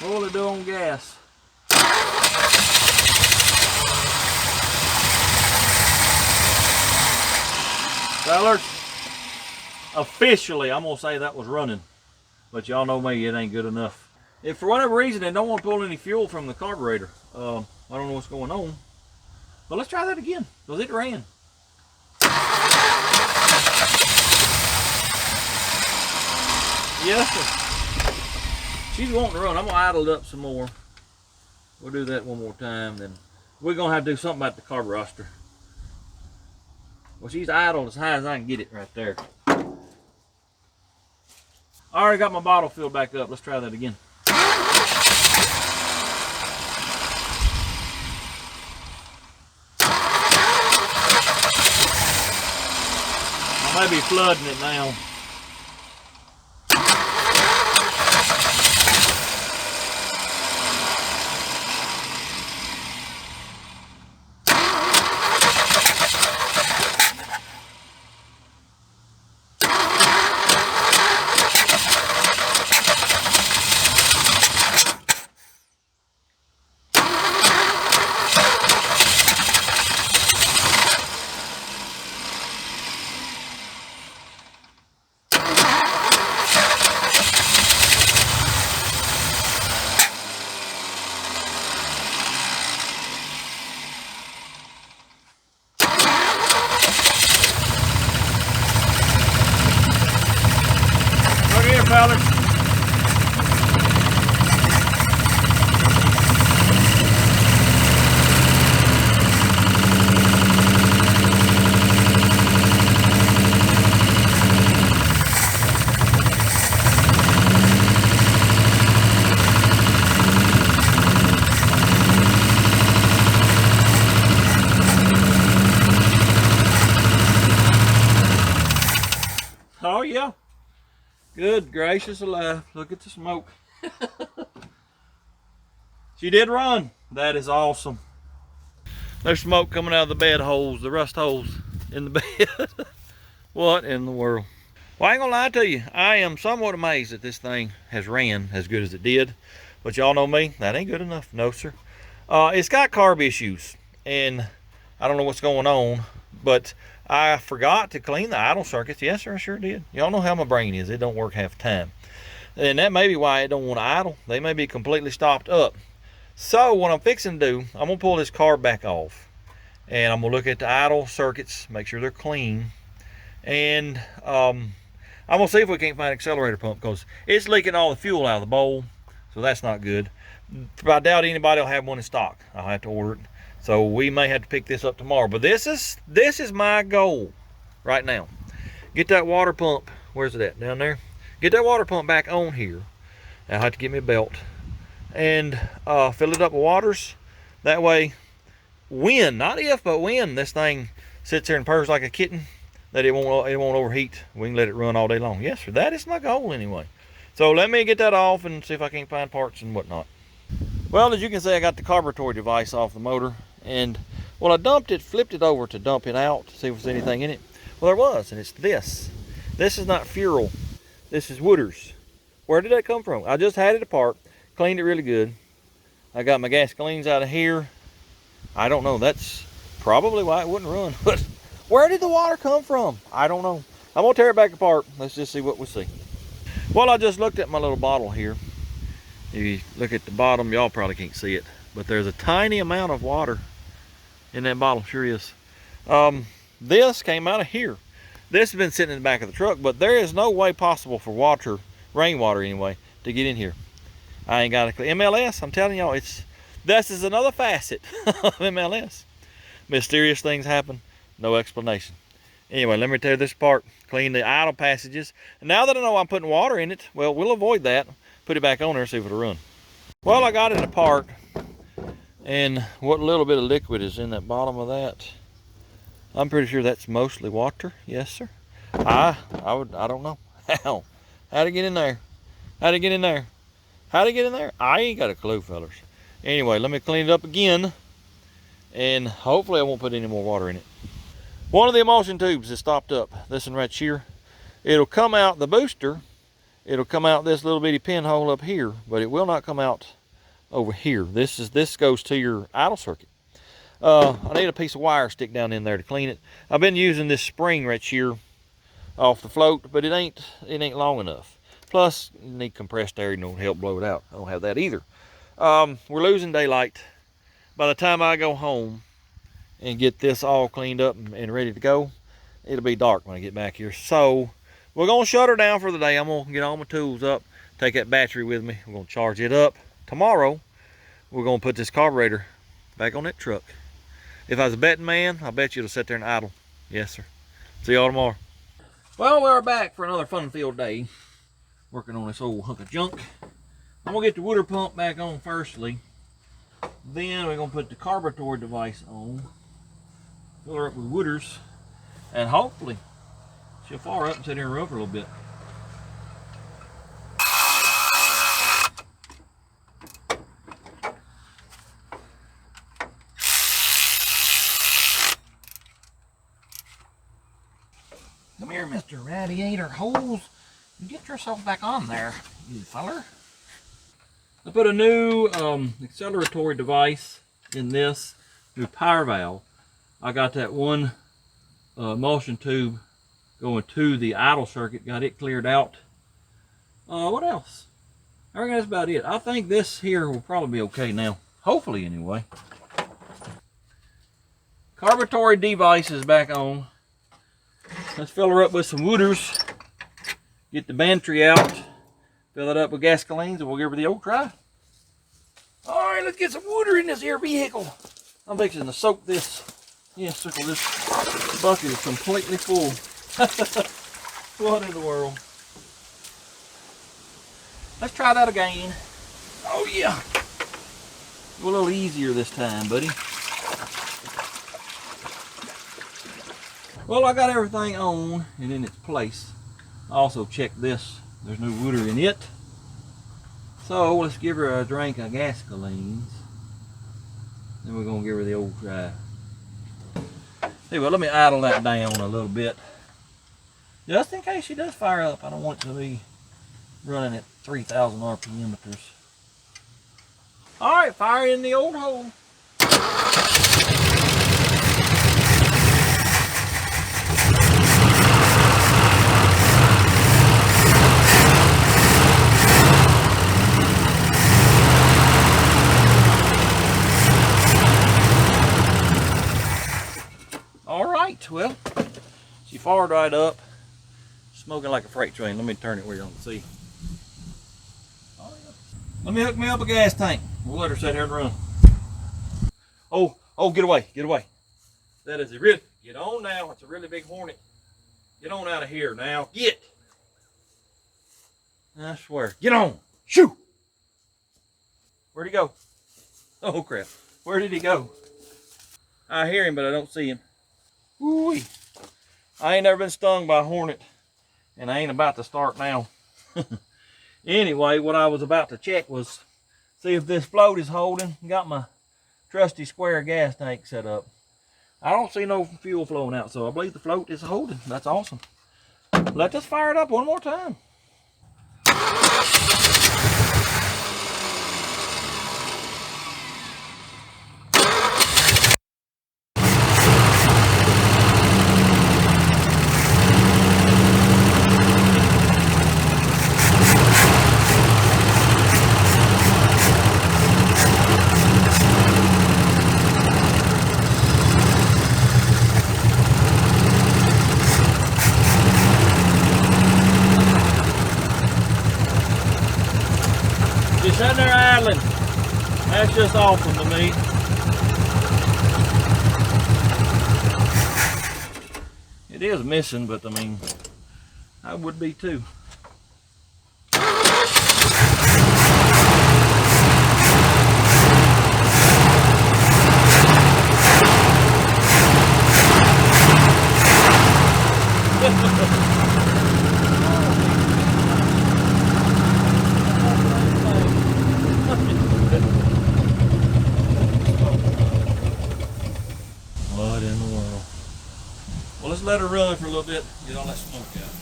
What will it do on gas? Fellas, officially, I'm going to say that was running. But y'all know me, it ain't good enough. If for whatever reason they don't want to pull any fuel from the carburetor, I don't know what's going on. But let's try that again, because it ran. Yes, sir. She's wanting to run. I'm going to idle it up some more. We'll do that one more time, then we're going to have to do something about the carburetor. Well, she's idled as high as I can get it right there. I already got my bottle filled back up. Let's try that again. I may be flooding it now. Fellas. Oh yeah. Good gracious alive. Look at the smoke. She did run. That is awesome. There's smoke coming out of the bed holes, the rust holes in the bed. What in the world? Well, I ain't gonna lie to you. I am somewhat amazed that this thing has ran as good as it did. But y'all know me, that ain't good enough. No, sir. It's got carb issues. And I don't know what's going on. But I forgot to clean the idle circuits. Yes, sir, I sure did. Y'all know how my brain is. It don't work half the time. And that may be why it don't want to idle. They may be completely stopped up. So what I'm fixing to do, I'm going to pull this carb back off. And I'm going to look at the idle circuits, make sure they're clean. And I'm going to see if we can't find an accelerator pump, because it's leaking all the fuel out of the bowl. So that's not good. I doubt anybody will have one in stock. I'll have to order it. So we may have to pick this up tomorrow. But this is my goal right now. Get that water pump. Where's it at? Down there. Get that water pump back on here. I'll have to get me a belt. And fill it up with waters. That way, when, not if, but when this thing sits there and purrs like a kitten, that it won't overheat. We can let it run all day long. Yes, sir. That is my goal anyway. So let me get that off and see if I can't find parts and whatnot. Well, as you can see, I got the carburetor device off the motor, and well, I dumped it, flipped it over to dump it out to see if there's anything in it. Well, there was, and it's this. This is not fuel. This is Wooders. Where did that come from? I just had it apart, cleaned it really good. I got my gasolines out of here. I don't know. That's probably why it wouldn't run. But where did the water come from? I don't know. I'm gonna tear it back apart. Let's just see what we see. Well, I just looked at my little bottle here. If you look at the bottom, y'all probably can't see it, but there's a tiny amount of water in that bottle. Sure is. This came out of here. This has been sitting in the back of the truck, but there is no way possible for water, rainwater anyway, to get in here. I ain't got a MLS. I'm telling y'all, this is another facet of MLS. Mysterious things happen, no explanation. Anyway, let me tear this apart, clean the idle passages. And now that I know I'm putting water in it, well, we'll avoid that. Put it back on there, see if it'll run. Well, I got it apart, and what little bit of liquid is in that bottom of that, I'm pretty sure that's mostly water. Yes, sir. I don't know. How'd it get in there? How'd it get in there? How'd it get in there? I ain't got a clue, fellas. Anyway, let me clean it up again, and hopefully I won't put any more water in it. One of the emulsion tubes is stopped up. This one right here. It'll come out the booster. It'll come out this little bitty pinhole up here, but it will not come out over here. This goes to your idle circuit. I need a piece of wire stick down in there to clean it. I've been using this spring right here off the float, but it ain't long enough. Plus, you need compressed air, to help blow it out. I don't have that either. We're losing daylight. By the time I go home and get this all cleaned up and ready to go, it'll be dark when I get back here. So we're gonna shut her down for the day. I'm gonna get all my tools up, take that battery with me. We're gonna charge it up. Tomorrow, we're gonna put this carburetor back on that truck. If I was a betting man, I bet you it'll sit there and idle. Yes, sir. See y'all tomorrow. Well, we're back for another fun-filled day, working on this old hunk of junk. I'm gonna get the water pump back on firstly. Then we're gonna put the carburetor device on, fill her up with Wooders, and hopefully she'll fire up and sit here and run for a little bit. Come here, Mr. Radiator Hose. Get yourself back on there, you feller. I put a new acceleratory device in this new power valve. I got that one emulsion tube going to the idle circuit, got it cleared out. What else? I reckon that's about it. I think this here will probably be okay now. Hopefully, anyway. Carburetor device is back on. Let's fill her up with some Wooders. Get the battery out. Fill it up with gasolines, and we'll give her the old try. All right, let's get some water in this here vehicle. I'm fixing to soak this. Yes, circle this bucket is completely full. What in the world? Let's try that again. Oh yeah. Go a little easier this time, buddy. Well, I got everything on and in its place. I also checked this. There's no water in it. So let's give her a drink of gasolines. Then we're gonna give her the old try. Hey, well, let me idle that down a little bit. Just in case she does fire up. I don't want it to be running at 3,000 RPM. All right, fire in the old hole. Well, she fired right up, smoking like a freight train. Let me turn it where you can see. Oh, yeah. Let me hook me up a gas tank. We'll let her sit here and run. Oh, get away, get away. That is a real, get on now. It's a really big Hornet. Get on out of here now. Get. I swear. Get on. Shoo. Where'd he go? Oh, crap. Where did he go? I hear him, but I don't see him. Woo-wee. I ain't never been stung by a hornet, and I ain't about to start now. Anyway, what I was about to check was see if this float is holding. Got my trusty square gas tank set up. I don't see no fuel flowing out, so I believe the float is holding. That's awesome. Let's just fire it up one more time. Just sitting there idling. That's just awesome to me. It is missing, but I mean, I would be too. What in the world? Well, let's let her run for a little bit, get all that smoke out.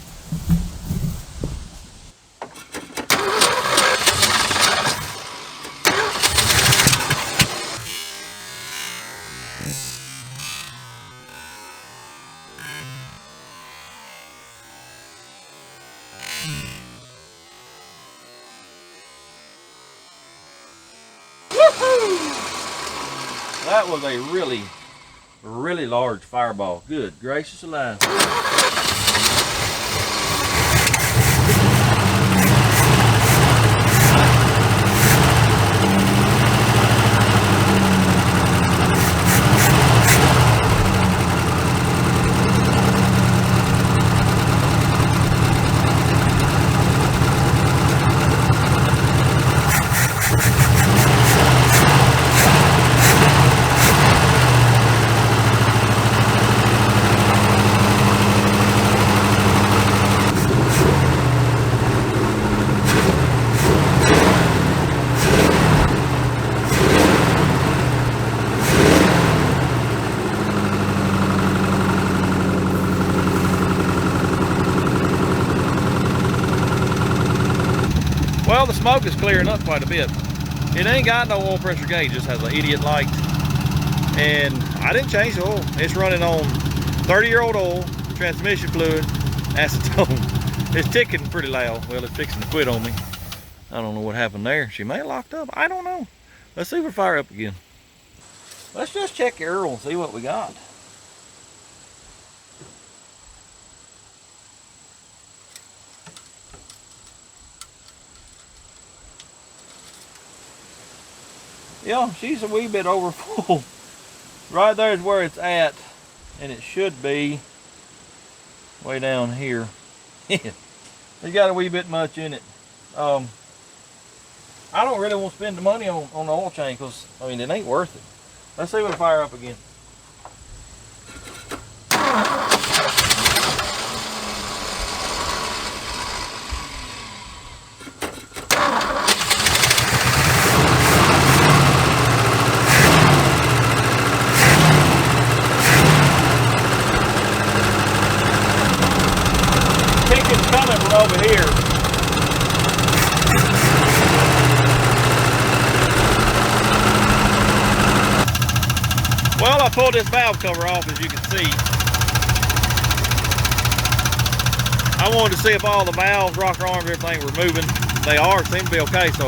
That was a really large fireball. Good gracious alive. Well, the smoke is clearing up quite a bit. It ain't got no oil pressure gauge, just has an idiot light. And I didn't change the oil. It's running on 30-year-old oil, transmission fluid, acetone. It's ticking pretty loud. Well, it's fixing to quit on me. I don't know what happened there. She may have locked up. I don't know. Let's see if we fire up again. Let's just check the Earl and see what we got. Yeah, she's a wee bit over full. Right there is where it's at, and it should be way down here. It's got a wee bit much in it. I don't really want to spend the money on the oil change because, I mean, it ain't worth it. Let's see if we fire up again. It's coming from over here. Well, I pulled this valve cover off, as you can see. I wanted to see if all the valves, rocker arms, everything were moving. They are, seem to be okay. So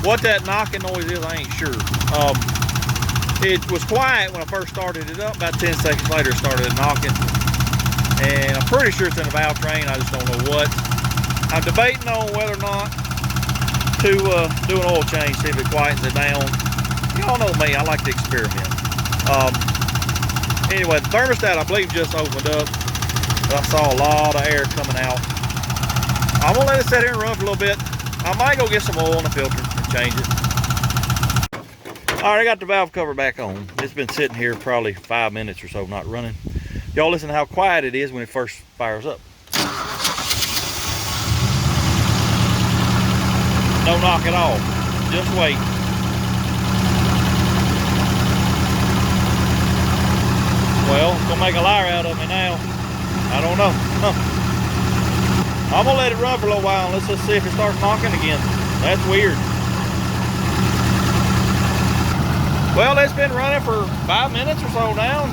what that knocking noise is, I ain't sure. It was quiet when I first started it up. About 10 seconds later, it started knocking. And I'm pretty sure it's in the valve train. I just don't know what. I'm debating on whether or not to do an oil change, see if it quietens it down. Y'all know me, I like to experiment. Anyway, the thermostat I believe just opened up. But I saw a lot of air coming out. I'm gonna let it sit here and run for a little bit. I might go get some oil in the filter and change it. All right, I got the valve cover back on. It's been sitting here probably 5 minutes or so, not running. Y'all listen to how quiet it is when it first fires up. don't knock it off. Just wait. Well, it's gonna make a liar out of me now. I don't know. I'm gonna let it run for a little while and let's just see if it starts knocking again. That's weird. Well, it's been running for 5 minutes or so now.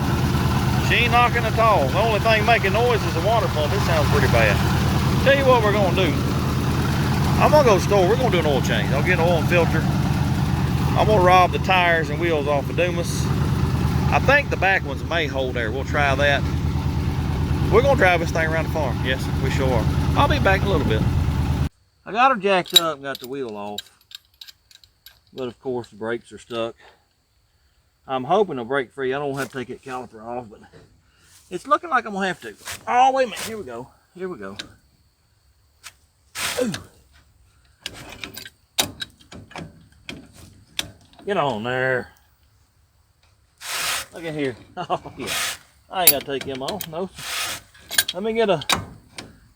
She ain't knocking at all. The only thing making noise is the water pump. It sounds pretty bad. Tell you what we're gonna do. I'm gonna go to the store. We're gonna do an oil change. I'll get an oil and filter. I'm gonna rob the tires and wheels off of Dumas. I think the back ones may hold there. We'll try that. We're gonna drive this thing around the farm. Yes, we sure are. I'll be back in a little bit. I got her jacked up and got the wheel off. But of course the brakes are stuck. I'm hoping they'll break free. I don't have to take that caliper off, but it's looking like I'm gonna have to. Oh, wait a minute. Here we go. Here we go. Ooh. Get on there. Look at here. Oh, yeah. I ain't got to take them off. No. Let me get a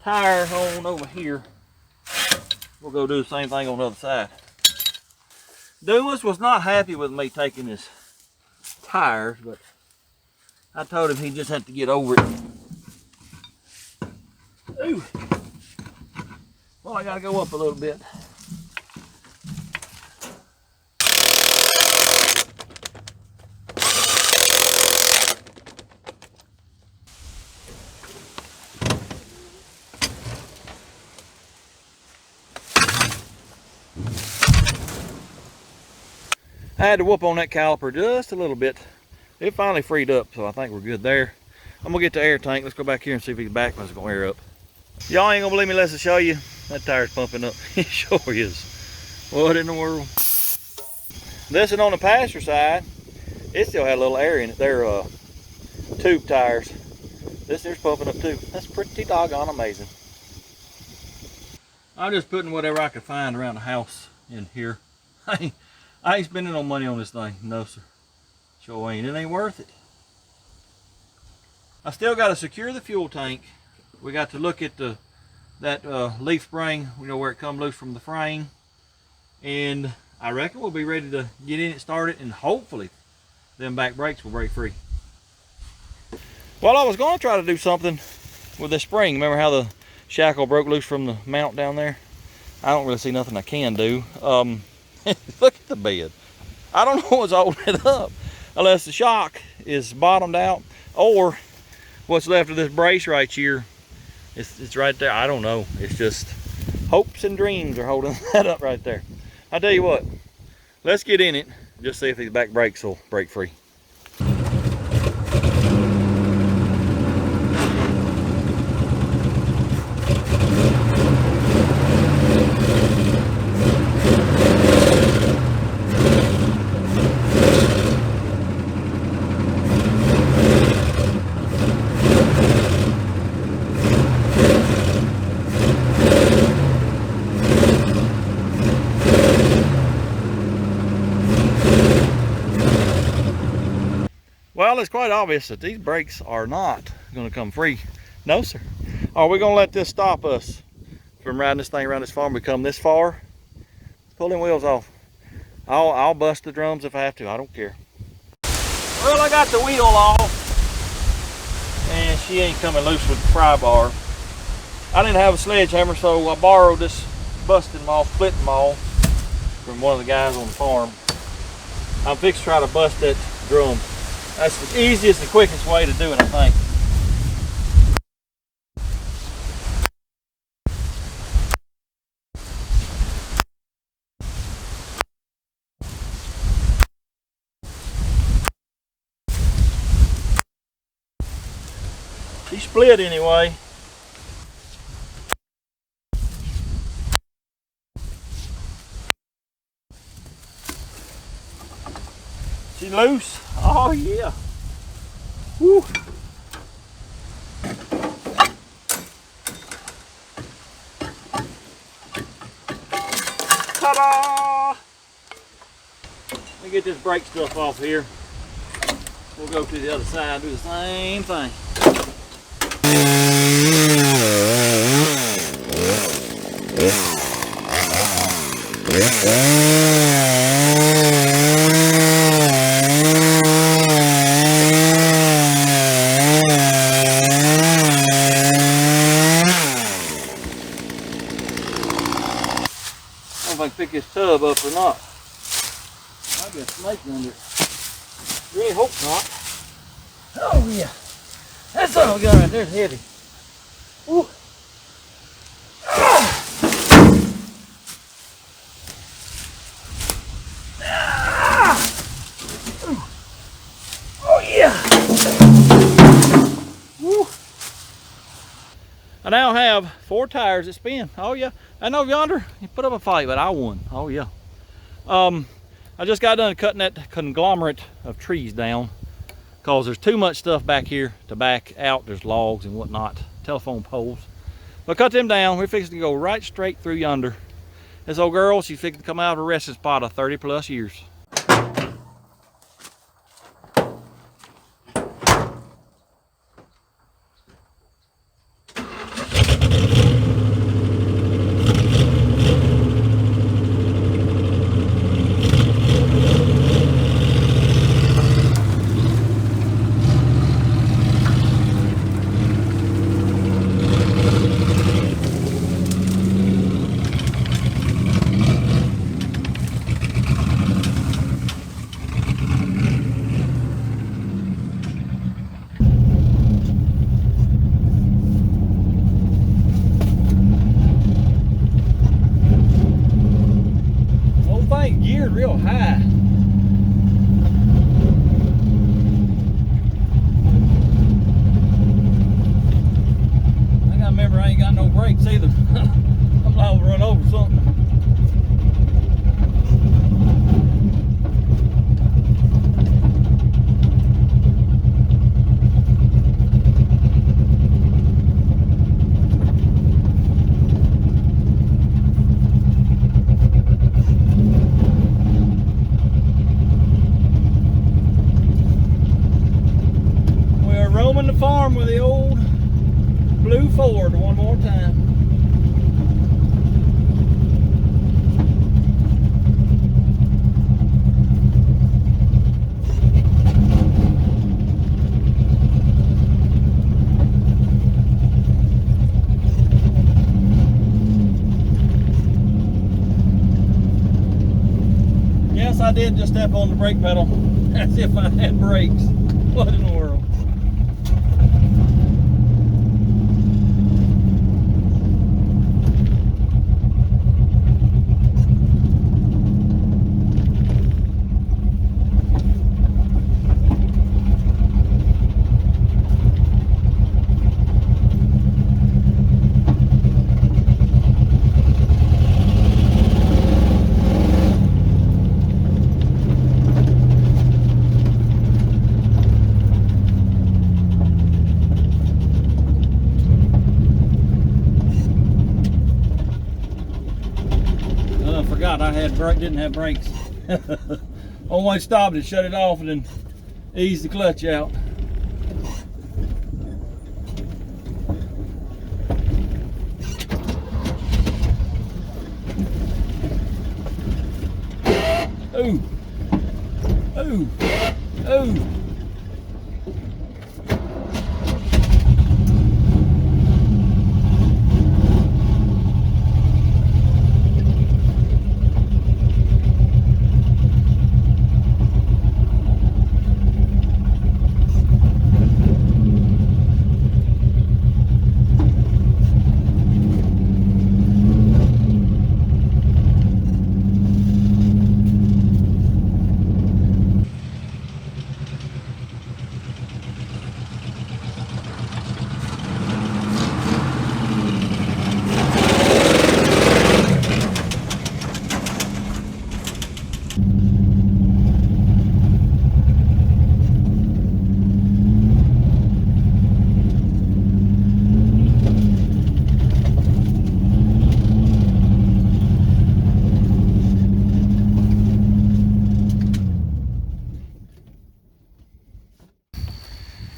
tire on over here. We'll go do the same thing on the other side. Dumas was not happy with me taking his tires, but I told him he just had to get over it. Ooh. Well, I got to go up a little bit. I had to whoop on that caliper just a little bit. It finally freed up, so I think we're good there. I'm gonna get the air tank. Let's go back here and see if the back one's gonna air up. Y'all ain't gonna believe me unless I show you. That tire's pumping up. It sure is. What in the world? This one on the passenger side, it still had a little air in it. They're tube tires. This here's pumping up too. That's pretty doggone amazing. I'm just putting whatever I could find around the house in here. I ain't spending no money on this thing. No, sir. Sure ain't. It ain't worth it. I still got to secure the fuel tank. We got to look at that leaf spring, you know, where it come loose from the frame. And I reckon we'll be ready to get in it started, and hopefully them back brakes will break free. Well, I was going to try to do something with this spring. Remember how the shackle broke loose from the mount down there? I don't really see nothing I can do. Look at the bed. I don't know what's holding it up, unless the shock is bottomed out or what's left of this brace right here. It's right there. I don't know. It's just hopes and dreams are holding that up right there. I tell you what, let's get in it, just see if these back brakes will break free. Well, it's quite obvious that these brakes are not going to come free. No, sir. Are we going to let this stop us from riding this thing around this farm? We come this far, pull them wheels off. I'll bust the drums if I have to. I don't care. Well, I got the wheel off, and she ain't coming loose with the pry bar. I didn't have a sledgehammer, so I borrowed this busting them off, splitting them off from one of the guys on the farm. I'm fixing to try to bust that drum. That's the easiest and quickest way to do it, I think. She split anyway. She loose? Oh yeah. Woo. Ta-da! Let me get this brake stuff off here. We'll go to the other side and do the same thing. I don't know if I can pick this tub up or not. Might be a snake under it. Really hope not. Oh yeah. That's all we got right there. It's heavy. Ooh. Ah. Ah. Oh yeah. Woo. I now have 4 tires that spin. Oh yeah. I know yonder, you put up a fight, but I won. Oh yeah. I just got done cutting that conglomerate of trees down because there's too much stuff back here to back out. There's logs and whatnot, telephone poles. But cut them down. We're fixing to go right straight through yonder. This old girl, she's fixing to come out of a resting spot of 30+ years. Geared real high. I gotta remember I ain't got no brakes either. I'm liable to run over something. Roaming the farm with the old blue Ford one more time. Yes, I did just step on the brake pedal as if I had brakes. What in the world? I didn't have brakes. Only way to stop it is shut it off and then ease the clutch out. Ooh. Ooh. Ooh.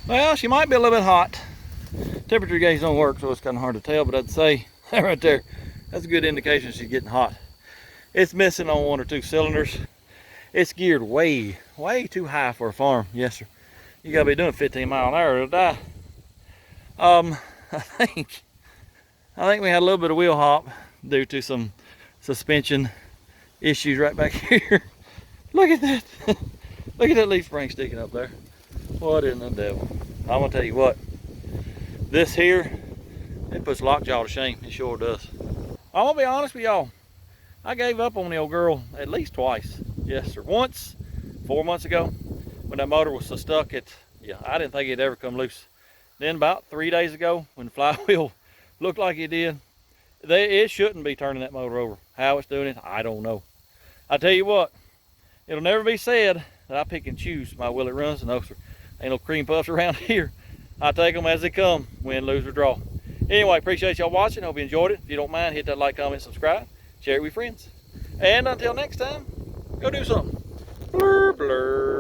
Well, she might be a little bit hot. Temperature gauge don't work, so it's kind of hard to tell, but I'd say that right there, that's a good indication she's getting hot. It's missing on 1 or 2 cylinders. It's geared way too high for a farm. Yes, sir. You gotta be doing 15 mile an hour to die. I think we had a little bit of wheel hop due to some suspension issues right back here. Look at that. Look at that leaf spring sticking up there. What in the devil? I'm gonna tell you what. This here, it puts lockjaw to shame. It sure does. I'm gonna be honest with y'all. I gave up on the old girl at least twice. Yes, sir. Once, 4 months ago, when that motor was so stuck, I didn't think it'd ever come loose. Then about 3 days ago, when the flywheel looked like it did, it shouldn't be turning that motor over. How it's doing it, I don't know. I tell you what, it'll never be said that I pick and choose my will it runs. No, sir. Ain't no cream puffs around here. I take them as they come, win, lose, or draw. Anyway, appreciate y'all watching. Hope you enjoyed it. If you don't mind, hit that like, comment, subscribe. Share it with friends. And until next time, go do something. Blur, blur.